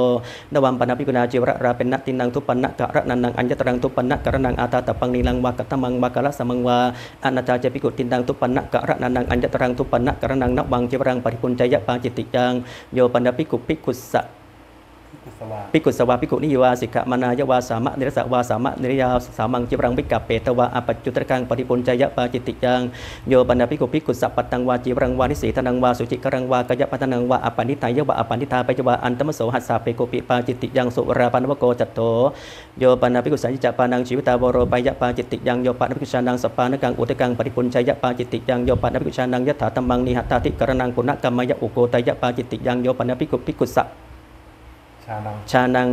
นวัมปนาภิกุณาจิวระราเป็นนัตตินังทุปปนะกะระนันนังอัญญตรังทุปปนะกะระนังอาตาตปังนิลังวากัตตมังวากะละสมังวาอนัจจาเจภิกขุตินังทุปปนะกะระนันนังอัญญตรังทุปปนะกะระนังนวังจิวรังปริปุญจยะปาจิตติยังโยปนาภิกขุภิกขุสะ
กุศวา
ภิกขุสวาภิกขุนิยวาสิกขมานายาวาสามะนิรสาวาสามะนิรยาสามังจิรังวิกัปเปตวาอปัจจุตรกังปฏิปุญจยะปาจิตติยังโยปัญญภิกขุภิกขุสัพปัตตังวาจิรังวานิสีธนังวาสุจิกรังวากยะปัตนังวาอปันนิทายะวาอปันนิทาปจวาอันตมโสหัสสะเปโกปิปาจิตติยังสุราปันวโกจัตโตโยปัญญภิกขุสัญจปานังชีวิตาวโรปายะปาจิตติยังโยปัญญภิกขุชานังสปานกังอุตกังปฏิปุญจยะปาจิตติยังโยปัญญภิกขุชานังยถาตัมมังนิหัตถาติกรนังปุณกรรมยะอุโกตยะปาจิตติยังโยปัญญภิกขุภิกขุสัพ ชานัง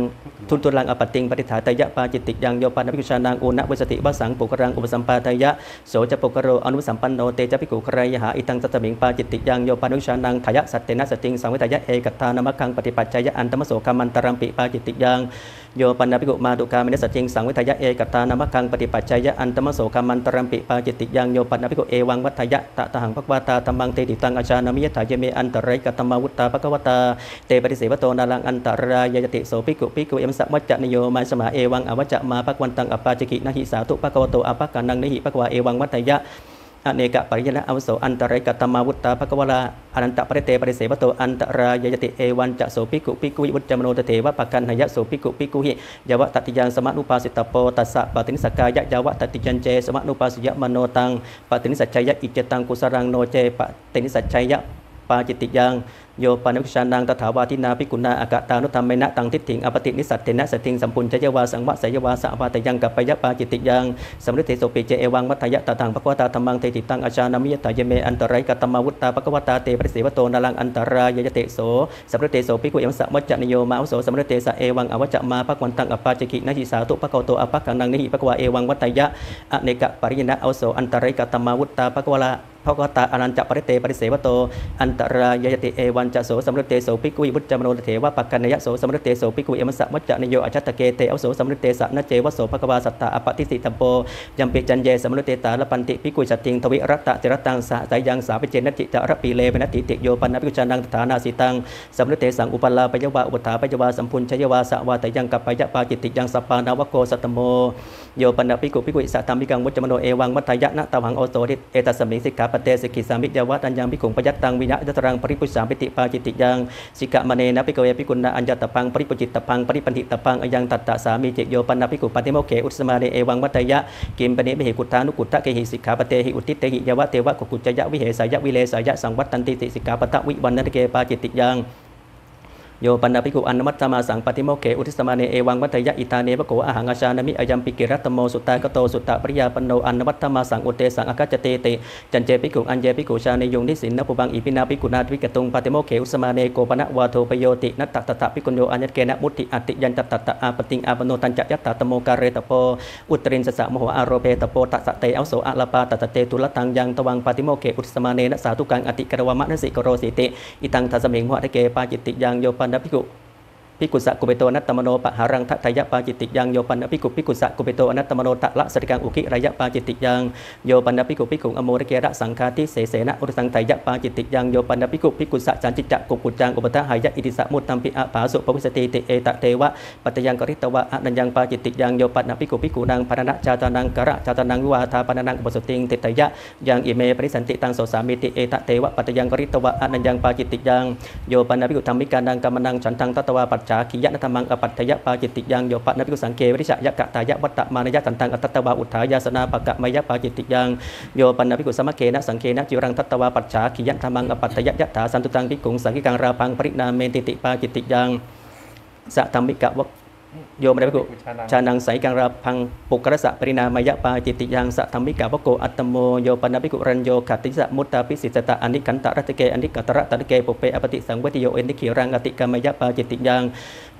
ทุนตุลังอปติงปฏิฐาตยะปาจิตติยังโยปานภิกขุชานังอุณะเวสติวสังปุกรังอุปสัมปาตยะโสจะปุกโรอนุสัมปันโนเตจะภิกขุครายหาอิตังสัตมิงปาจิตติยังโยปานภิกขุชานังทายะสัตเตนะสติงสังเวทยะเอกัตตานมะคังปฏิปัจจยะอันตมโสกัมมันตรัมปิปาจิตติยังโยปันภิกขุมาตุกามิเนสติงสังเวทยะเอกัตตานมะคังปฏิปัจจยะอันตมโสกัมมันตรัมปิปาจิตติยังโยปันภิกขุเอวังวัฏยะตะตหังภควตาธัมมังเตติตังอาชานามิยถายเมอันตรัยกัตตมาวุตตาภควตาเตปฏิเสวโตนาลังอันตรายยติโสภิกขุเอมสัมมัจจะนิโยมาสมาเอวังอวัจจะมาภควันตังอปาจิกินะหิสาตุภควโตอภกานังนิหิภควาเอวังวัฏยะอเนกปริยนะอวโสอันตรัยกัตตมาวุตตาภควลาอนันตปริเตปริเสวโตอันตรายยติเอวันจะโสภิกขุวิวุจจมโนตเถวะปะกันหยะโสภิกขุหิยวะตติยังสมะนุปาสิตโปตัสสะปตินิสกายะยวะตติจันเจสมะนุปาสิยะมโนตังปตินิสัจจยะอิจจตังกุสรังโนเจปตินิสัจจยะปาจิตติยังโยปานิชานังตถาวาทินาภิกุณาอากตานุธรรมเมนะตังทิฏฐิงอปตินิสัตเตนะสติงสัมปุญจยวาสังวะสยวาสะวาตยังกัปปยะปาจิตติยังสัมฤทธิโสปิเจเอวังวัฏยะตตังภควตาธัมมังเทติตังอาชานามิยตายเมอันตรัยกัตตมาวุตตาภควตาเตปริเสวโตนาลังอันตรายยเตโสสัมฤทธิโสภิกขุเอมสะมัจจนิโยมาอุโสสัมฤทธิสะเอวังอวัจจะมาภควันตังอปาจิกินะหิสาตุภควโตอภกังนังนิหิภควาเอวังวัฏยะอเนกปริยนะอุโสอันตรัยกัตตมาวุตตาภควลาภควตาอนันจะปริเตปริเสวโตอันตรายยติเอวันจะโสสัมฤทธิโสภิกขุวิวุจจมโนเถวะปะกันนยะโสสัมฤทธิโสภิกขุเอมสะมัจจะนิโยอชัตตเกเตอโสสัมฤทธิสะนะเจวะโสภควาสัตตาอปติสิตัมโปยัมปิจันเยสัมฤทธิตาลปันติภิกขุสัตติงทวิรัตตะติรตังสะสายังสาปิเจนจิจารปีเลเปนติติโยปันนภิกขุชานังฐานาสิตังสัมฤทธิสังอุปลาปยวะอุปถาปยวะสัมพุญชยวาสะวาตยังกัปปยะปาจิตติยังสัปปานาวโกสัตตโมโยปันนภิกขุสัตตัมมิกังวุจจมโนเอวังวัฏยะนะตวังโอโสทิเอตัสสมิงสิกขาปเตสิกิสามิยวะตัญญังภิกขุปยัตตังวิญญาณตรังปริปุสสามปิติปาจิตติยังสิกขมเนนะภิกขเวภิกขุณอัญญตปังปริปุจิตตปังปริปันติตปังอยังตัตตะสามีเจโยปันนภิกขุปฏิโมเขอุสมาเนเอวังวัฏยะกิมปณิเมหิกุฏานุกุตตะเกหิสิกขาปเตหิอุทิเตหิยวะเทวะกุกุจจยะวิเหสายะวิเลสายะสังวัตตันติสิกขาปตะวิวันนเกปาจิตติยังโยปันนภิกขุอันนมัตตมาสังปฏิโมเขอุทิสมาเนเอวังวัฏยะอิตาเนวโกอาหังอาชานามิอายัมปิกิรัตโมสุตตากโตสุตตะปริยาปโนอันนมัตตมาสังอุเตสังอากาจเตติจันเจภิกขุอันเจภิกขุชาเนยงนิสินนปุบังอิปินาภิกขุนาทวิกตุงปฏิโมเขอุสมาเนโกปนะวาโทปโยตินัตตตะภิกขุโยอัญญเกนะมุติอัติยันตตะอาปติงอาปโนตัญจยัตตตโมกาเรตโปอุตรินสสะโมโหอารโภตโปตัสเตอโสอะลาปาตตเตตุลตังยังตวังปฏิโมเขอุสมาเนนะสาธุกังอติกรวมะนสิกโรสิติอิตังทัสมิงโหทะเกปาจิตติยังโยปันนภิกขุภิกขุสะกุเปโตนัตตมโนปะหารังทัตยะปาจิตติยังโยปันนภิกขุภิกขุสะกุเปโตอนัตตมโนตะละสติกังอุคิระยะปาจิตติยังโยปันนภิกขุภิกขุอโมระเกระสังฆาทิเสเสนะอุรสังไตยะปาจิตติยังโยปันนภิกขุภิกขุสะจันจิจะกุกุจังอุปทะหายะอิติสะมุตตัมปิอะภาสุปวิสติติเอตะเทวะปัตยังกริตวะอนัญญังปาจิตติยังโยปันนภิกขุภิกขุนางปานนะจาตานังกระจาตานังวิวาทาปานนังอุปสติงติตยะยังอิเมปริสันติตังโสสามิติเอตะเทวะปัตยังกริตวะอนัญญังปาจิตติยังโยปันนภิกขุธรรมิกานังกัมมนังฉันทังตัตวาปัจฉาคิยะนะธรรมังอปัตถยะปาจิตติยังโยปะนภิกขุสังเกวิริชยะกะตายะวัตตะมานยะตันตังอัตตวาอุทายาสนาปะกะมยะปาจิตติยังโยปะนภิกขุสมะเกนะสังเกนะจิรังทัตตวาปัจฉาคิยะธรรมังอปัตถยะยะถาสันตุตังภิกขุสังกิกังราพังปรินาเมติติปาจิตติยังสัทธัมมิกะวะโยมภิกขุชานังไสกังราพังปุกระสะปรินามยะปาจิตติยังสัทธัมมิกะวะโกอัตตโมโยปะนภิกขุรัญโยขัตติสะมุตตาปิสิสตะอนิขันตะรัตเกอนิกัตระตะเกปุเปอปติสังเวทิโยเอนิขิรังอติกามยะปาจิตติยัง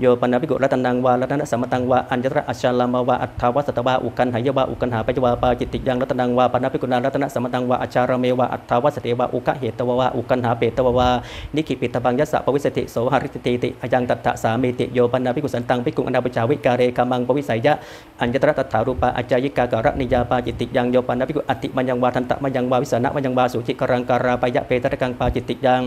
โยปนภิกขุรัตนังวารัตนะสัมมตังวาอัญญตระอัชชาลามาวาอัฏฐาวัสตวาอุกันหายวาอุกันหาปัจจวาปาจิตติยังรัตนังวาปนภิกขุนารัตนะสัมมตังวาอัชชารเมวาอัฏฐาวัสเตวาอุกะเหตวาอุกันหาเปตวานิขิปิตบังยัสสะปวิสติโสหริติติอายังตัตถะสามิติโยปนภิกขุสันตังภิกขุอนาปจาวิกาเรกามังปวิสัยยะอัญญตระตัฏฐารูปาอาจายิกากะระนิยาปาจิตติยังโยปนภิกขุอติมัญญังวาทันตะมัญญังวาวิสนะมัญญังวาสุจิกรังการาปยะเปตระกังปาจิตติยัง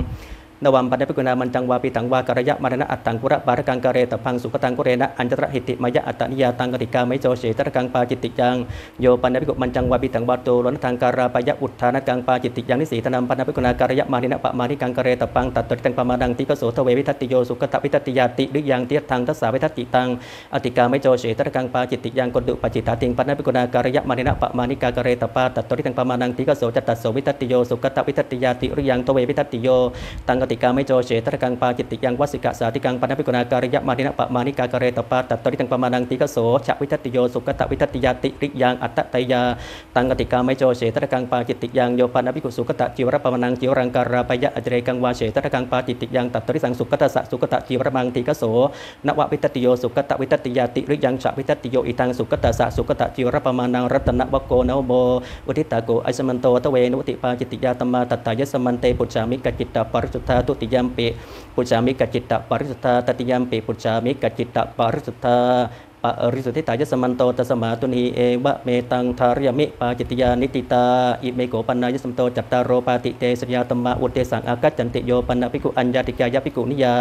นวัมปันภิกุณามันจังวาปิตังวากรยะมรณะอัตตังกุระปาระกังกะเรตพังสุขตังกุเรนะอัญจตระหิติมายะอัตตนิยาตังกติกาไมโจเฉตระกังปาจิตติยังโยปันภิกุมันจังวาปิตังวาโตโลนทังการาปยะอุทธานกังปาจิตติยังนิสีธนามปันภิกุณาการยะมานินะปะมานิกังกะเรตพังตัตตริตังปมาดังติกโสทเววิทัตติโยสุขตวิทัตติยาติหรือยังเตียทังทัสสาวิทัตติตังอติกาไมโจเฉตระกังปาจิตติยังกดุปจิตาติงปันภิกุณาการยะมานินะปะมานิกากะเรตปาตัตตริตังปมาดังติกโสจัตตโสวิทัตติโยสุขตวิทัตติยาติหรือยังทเววิทัตติโยตังอติกาไมโจเฉตระกังปาจิตติยังวสิกะสาติกังปันภิกุณาการยะมานินะปะมานิกากะเรตปาตัตตริตังปมาดังติกโสฉะวิทัตติโยสุขตวิทัตติยาติหรือยังอัตตตยาตังอติกาไมโจเฉตระกังปาจิตติยังโยปันภิกุสุขตจิวรปมานังจิวรังการาปยะอจเรกังวาเฉตระกังปาจิตติยังตัตตริสังสุขตสะสุขตจิวรมังติกโสนววิทัตติโยสุขตวิทัตติยาติหรือยังฉะวิทัตติโยอิตังสุขตสะสุขตจิวรปมานังรัตนวโกนโมอุทิตาโกไอสมันโตตเวนุติปาจิตติยาตมาตัตตายสมันเตปุจจามิกจิตตปริสุทธาตุติยัมปิปุจจามิกจิตตปริสุทธาตติยัมปิปุจจามิกจิตตปริสุทธาปะริสุทธิตายสมันโตตัสมาตุนีเอวะเมตังทาริยมิปาจิตติยานิติตาอิเมโกปันนายสัมโตจัตตารโรปาติเตสยาตมะอุเตสังอากัจจันติโยปันนภิกขุอัญญาติกายภิกขุนิยา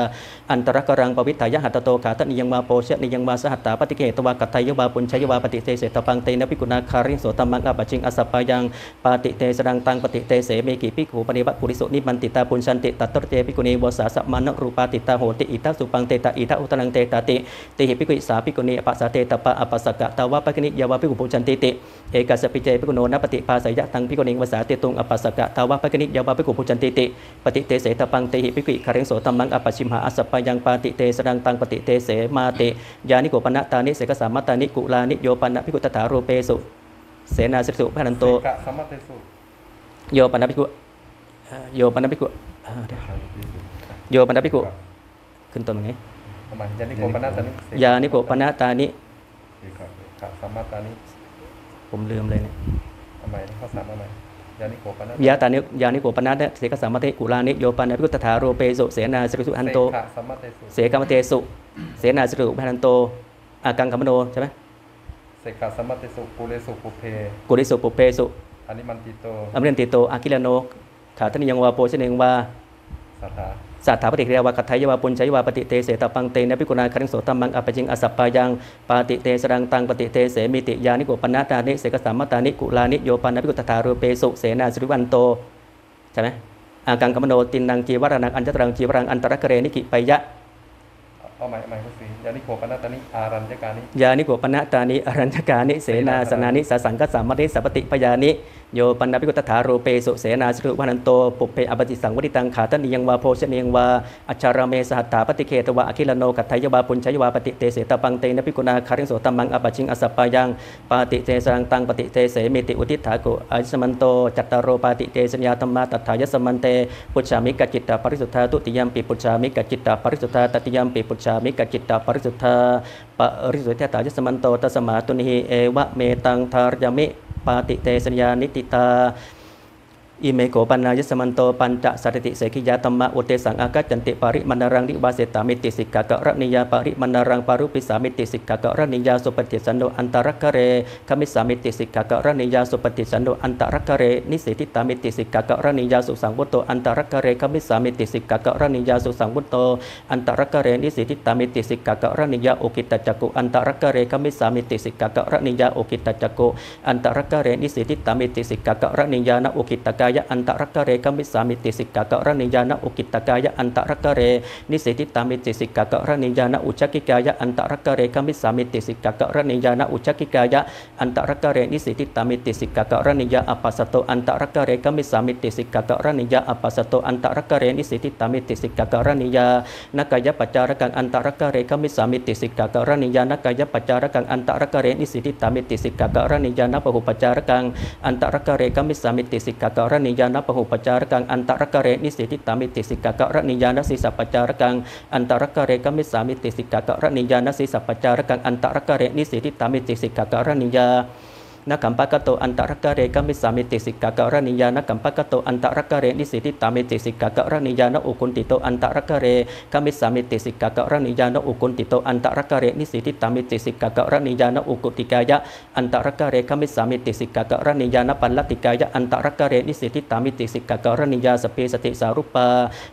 อันตรกรังปวิทายหัตโตขาตนิยังมาโปชนิยังมาสหัตตาปฏิเกตวากัตไทยวาปุญชัยวาปฏิเตเสตปังเตนะภิกขุนาคาริโสตมังอปจิงอสัปปายังปาติเตสดังตังปฏิเตเสเมกิภิกขุปณิวัตปุริสุนิมันติตาปุญชันติตัตตรเตภิกขุนีวสาสมานรูปาติตาโหติอิทัสุปังเตตาอิทัอุตนังเตตาติติหิภิกขุสาภิกขุนีปัสสะเตตปะปัสสกะตาวะปะกินิยาวะภิกขุปุจันติติเอกสปิเจภิกขุโนนะปฏิปาสยะตังภิกขุนิวสาเตตุงอปัสสกะตาวะปะกินิยาวะภิกขุปุจันติติปฏิเตเสตปังเตหิภิกขุคาริงโสตัมมังอปัชิมหาอสัปปะยังปาติเตสดังตังปฏิเตเสมาเตยานิโกปนะตานิเสกสามัตตานิกุลานิโยปันนะภิกขุตถาโรเปสุเสนาสิสุพะนันโต
กะสัมมาเตสุ
โยปันนะภิกขุโยปันนะภิกขุโยปันนะภิกขุขึ้นต้นไง
ทำไมยานิโกปนาตานิ
ยานิโกปนะตานิ
กะสัมมาตานิ
ผมลืมเลยเนี่ย
ทำไมข้อสามทำไมยานิโกปนา
ยาตานิยานิโกปนะเสกสามัตติกุลานิโยปันนะภิกขุตถาโรเปสุเสนาสิสุหันโต
กะสัมมาเตสุ
เสกามเตสุเสนาสิรุพนันโตอากังคมโนใช่ไหม
เสกะสัมมาเตสุปุเรสุปุเพ
กุริสุปุเปสุ
อนิมันติโต
อมรินติโตอากิลโนขาทนิยังวาโปชเนงวา
สัทธา
สัทธาปฏิกิริยาวาคัตไทยวาปุญชัยวาปฏิเตเสตปังเตนะภิกขุนาคาริงโสตัมมังอปจิงอสัปปายังปาติเตสรังตังปฏิเตเสมิติยานิโกปนะตานิเสกสามัตตานิกุลานิโยปันนะภิกขุตถาโรเปสุเสนาสิริวันโตใช่ไหมอากังคมโนตินังจีวรนังอัญจตรังจีวรังอันตรกเรนิกิปยะ
เอาใหม่ก็สิยานิโกปนาตานิอารัญญกานิ
ยานิโกปนะตานิอรัญญกานิเสนาสนานิสสังกัสสามัติสัพปติปยานิโยปันนภิกขุตถาโรเปสุเสนาสิรุวานันโตปุเพอปฏิสังวติตังขาตนิยังวาโพชเนียงวาอัจฉารเมสหัตถาปฏิเขตวะอคิลโนกัตไทยวาปุญชัยวาปฏิเตเสตปังเตนะภิกขุนาคาริงโสตัมมังอปจิงอสัปปายังปาติเตสรังตังปฏิเตเสมิติอุทิฏฐาโกอสมันโตจัตตารโรปาติเตสัญญาธรรมาตัฏฐายสมันเตปุจฉามิกจิตตปริสุทธาตุติยัมปิปุจฉามิกจิตตปริสุทธาตติยัมปิปุจฉามิกจิตตปริสุทธาปริสุทธาตายสมันโตตัสมาตุนิเอวะเมตังทารยมิปาติเตสัญญานิติตาอิเมโกปันนายสมันโตปัญจสัตติเสกิยาตัมมะอุเตสังอากัจจันติปาริมณรังนิวาเสตามิติสิกขะกะระนิยาปาริมณรังปารุปิสามิติสิกขะกะระนิยาสุปฏิสันโดอันตรักขะเรคมิสามิติสิกขะกะระนิยาสุปฏิสันโดอันตรักขะเรนิสิติตามิติสิกขะกะระนิยาสุสังวุตโตอันตรักขะเรคมิสามิติสิกขะกะระนิยาสุสังวุตโตอันตรักขะเรนิสิติตามิติสิกขะกะระนิยาโอกิตตจักกุอันตรักขะเรคมิสามิติสิกขะกะระนิยาโอกิตตจักกุอันตรักขะเรนิสิติตามิติสิกขะกะระนิยานะโอกิตตกายะอันตรักขะเรคมิสามิติสิกขะกะระนิยานะอุกิตตกายะอันตรักขะเรนิสิติตามิติสิกขะกะระนิยานะอุจักกิกายะอันตรักขะเรคมิสามิติสิกขะกะระนิยานะอุจักกิกายะอันตรักขะเรนิสิติตามิติสิกขะกะระนิยาอปัสสโตอันตรักขะเรคมิสามิติสิกขะกะระนิยาอปัสสโตอันตรักขะเรนิสิติตามิติสิกขะกะระนิยานักกายปัจจารกังอันตรักขะเรคมิสามิติสิกขะกะระนิยานักกายปัจจารกังอันตรักขะเรนิสิติตามิติสิกขะกะระนิยานะปหุปัจจารกังอันตรักขะเรคมิสามิติสิกขะกะระนิยานะปหุปัจจารกังอันตรักขะเรนิสิติตามิติสิกขะกะระนิยานะสิสัพปจารกังอันตรักขะเรคมิสามิติสิกขะกะระนิยานะสิสัพปจารกังอันตรักขะเรนิสิติตามิติสิกขะกะระนิยา นักกัมปะกะโตอันตรกะเรกัมมิสามิติสิกขากะระนิยานักกัมปะกะโตอันตรกะเรนิสิติตามิติสิกขากะระนิยานะอุกุนติโตอันตรกะเรกัมมิสามิติสิกขากะระนิยานะอุกุนติโตอันตรกะเรนิสิติตามิติสิกขากะระนิยานะอุกุติกายะอันตรกะเรกัมมิสามิติสิกขากะระนิยานะปัลลติกายะอันตรกะเรนิสิติตามิติสิกขากะระนิยาสเปสติสารุปา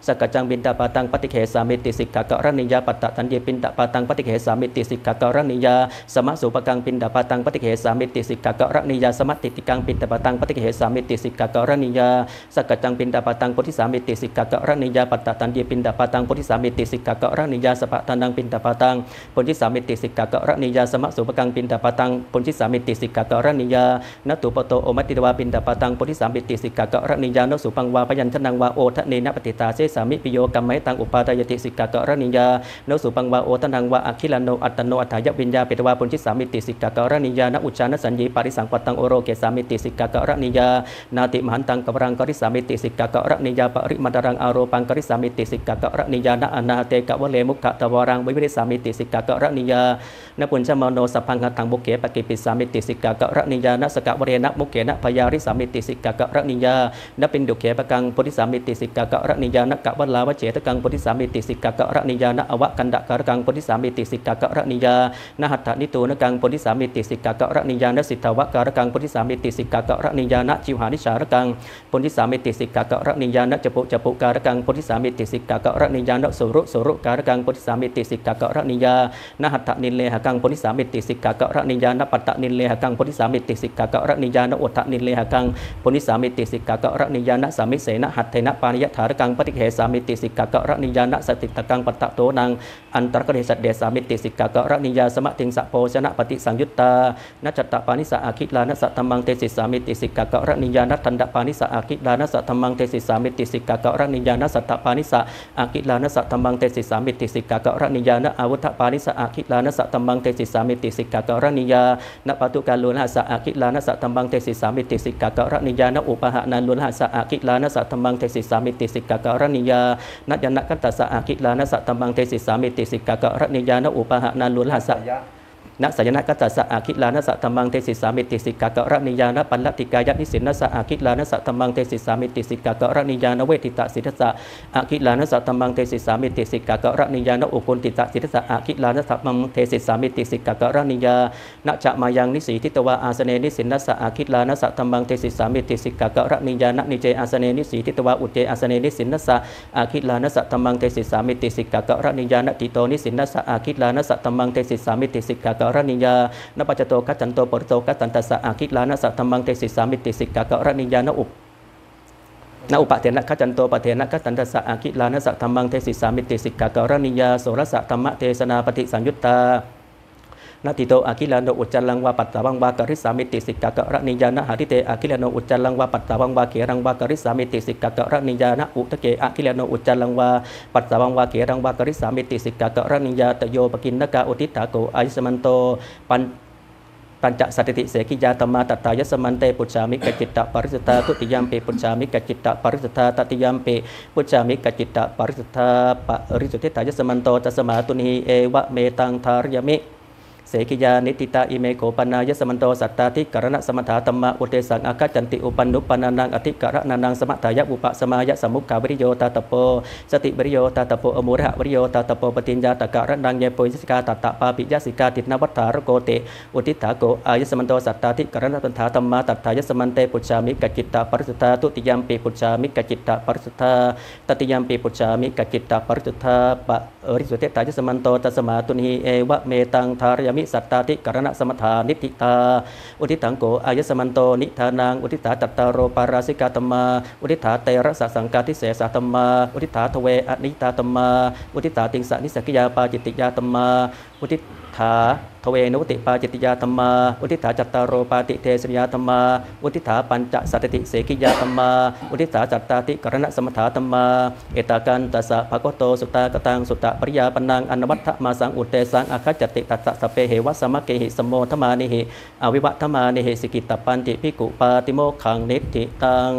สกจังบินตาปาตังปฏิเขสามิติสิกขากะระนิยาปัตตะทันเยปินตาปาตังปฏิเขสามิติสิกขากะระนิยาสมะสุปกังปินตาปาตังปฏิเขสามิติสิกขากะระนิยาสมัตติติกังปินตาปาตังปฏิเขสามิติสิกขากะระนิยาสกจังปินตาปาตังโพธิสามิติสิกขากะระนิยาปัตตะทันเยปินตาปาตังโพธิสามิติสิกขากะระนิยาสปะทันังปินตาปาตังโพธิสามิติสิกขากะระนิยาสมะสุปกังปินตาปาตังโพธิสามิติสิกขากะระนิยานตุปโตโอมัตติตวาปินตาปาตังโพธิสามิติสิกขากะระนิยานสุปังวาพยัญชนะวาโอทะเนนะปฏิตาเสสามิปิโยกัมไมตังอุปาทายติสิกขากะระนิยานสุปังวาโอทะนังวาอคิลโนอัตตโนอัฏฐายวิญญาเปตวาปุญชิสามิติสิกขากะระนิยานอุจานสัญญีปาริสังปัตตังโอโรเกสามิติสิกขากะระนิยานาติมหันตังกวรังกริสามิติสิกขากะระนิยาปริมัตรังอารปังกริสามิติสิกขากะระนิยานะอนาเตกะวะเลมุขะตวรังวิริสามิติสิกขากะระนิยานปุญชมโนสัพพังหัตังบุเกปกิปิสามิติสิกขากะระนิยานสกะวเรนะมุเกนะพยาริสามิติสิกขากะระนิยานปินดุเขปกังโพธิสามิติสิกขากะระนิยานกะวลาวเจตกังโพธิสามิติสิกขากะระนิยานอวะกันดะการกังโพธิสามิติสิกขากะระนิยานหัตถนิตูนกังโพธิสามิติสิกขากะระนิยานสิทธวะการกังโพธิสามิติสิกขากะระนิยานจิวหานิชารกังโพธิสามิติสิกขากะระนิยานจปุการกังโพธิสามิติสิกขากะระนิยานสุรุการกังโพธิสามิติสิกขากะระนิยานหัตถนิเลหกังโพธิสามิติสิกขากะระนิยานปัตตนิเลหกังโพธิสามิติสิกขากะระนิยานอุทธนิเลหกังโพธิสามิติสิกขากะระนิยานสามิเสนะหัตเถนะปานิยถารกังปฏิเขสามิติสิกขากะระนิยานสติตกังปัตตโตนังอันตรกเดสัตเดสามิติสิกขากะระนิยาสมะติงสะโพชนะปฏิสังยุตตานัจจตปานิสะอาคิลานัสธรรมังเตสิสามิติสิกขากะระนิยานัตถันดปานิสะอาคิลานัสธรรมังเตสิสามิติสิกขากะระนิยานัสตปานิสะอาคิลานัสธรรมังเตสิสามิติสิกขากะระนิยานะอาวุธปานิสะอาคิลานัสธรรมังเตสิสามิติสิกขากะระนิยานปตุกาลุลหะสะอาคิลานัสธรรมังเตสิสามิติสิกขากะระนิยานอุปหะนันลุลหะสะอาคิลานัสธรรมังเตสิสามิติสิกขากะระนิยานัจยนะกัตตะสะอาคิลานัสธรรมังเตสิสามิติสิกขากะระนิยานอุปหะนันลุลหะสะนักสยนะกัตตะสะอาคิลานัสธรรมังเตสิสามิติสิกขากะระนิยานปัลลติกายะนิสินนัสอาคิลานัสธรรมังเตสิสามิติสิกขากะระนิยานเวทิตะสิทธัสสะอาคิลานัสธรรมังเตสิสามิติสิกขากะระนิยานอุปนติตะสิทธัสสะอาคิลานัสธรรมังเตสิสามิติสิกขากะระนิยานะจะมายังนิสีทิตวาอาสเนนิสินนัสอาคิลานัสธรรมังเตสิสามิติสิกขากะระนิยานะนิเจอาสเนนิสีทิตวาอุเจอาสเนนิสินนัสอาคิลานัสธรรมังเตสิสามิติสิกขากะระนิยานะติโตนิสินนัสอาคิลานัสธรรมังเตสิสามิติสิกขากะระนิยานปัจจโตกัจจันโตปริโตกัจจันตสะอาคิลานะสัทธัมมังเตสิสามิติสิกขากะระนิยานอุปเทนะกัจจันโตปเทนะกัจจันตสะอาคิลานะสัทธัมมังเตสิสามิติสิกขากะระนิยาโสรสะธรรมเทศนาปฏิสังยุตตานาติโตอาคิลาโนอุจจัลลังวาปัตตวังวากริสามิติสิกขากะระนิยานะหาทิเตอาคิลาโนอุจจัลลังวาปัตตวังวาเขรังวากริสามิติสิกขากะระนิยานะอุทะเกอาคิลาโนอุจจัลลังวาปัตตวังวาเขรังวากริสามิติสิกขากะระนิยาตโยปกินนกะอุทิฏฐาโกอายุสมันโตปัญจสัตติเสกิยาตมาตตายสมันเตปุจฉามิกจิตตปริสุทธาทุติยามปิปุจฉามิกจิตตปริสุทธาตติยามปิปุจฉามิกจิตตปริสุทธาปริสุทธิตายสมันโตตัสมาตุนีเอวะเมตังทารยมิเสกิยานิติตาอิเมโกปนายสมันโตสัตตาทิกรณะสมถาธรรมะอุเทสังอาคัจจันติอุปันนุปนานังอธิกรณานังสมถายะอุปสมายะสมุขขาวริโยตาตโปสติบริโยตาตโปอมุระวริโยตาตโปปฏิญญาตกะระนังเยโปยิสิกาตตะปาปิยสิกาตินวัฏฐารโกเตอุทิฏฐาโกอายสมันโตสัตตาทิกรณะสมถาธรรมะตัทธายสมันเตปุจฉามิกจิตตปริสุทธาทุติยามปิปุจฉามิกจิตตปริสุทธาตติยามปิปุจฉามิกจิตตปริสุทธาปริสุทธิตายสมันโตตัสมาตุนีเอวะเมตังทารยมิสัตตาทิกรณะสมถานิติตาอุทิตังโกอายสมันโตนิธานังอุทิตาจัตตารโรปาราสิกาตมาอุทิตาเตระสะสังกาทิเสสะตมาอุทิตาทเวอนิตาตมาอุทิตาติงสะนิสกิยาปาจิตติยาตมาอุทิตาทเวนุติปาจิตติยาตมาอุทิตาจัตตารโรปาติเทสยาตมาอุทิตาปัญจสัตติเสกิยาตมาอุทิตาจัตตาติกรณะสมถาตมาเอตากันตัสสะภะคะโตสุตตากตังสุตตะปริยาปนังอนวัฏฐมาสังอุเตสังอาคัจจติตัสสะสเปเหวะสมะเกหิสมโมทมานิหิอวิวัตมานิหิสิกิตตปันติภิกขุปาติโมขังนิธิตัง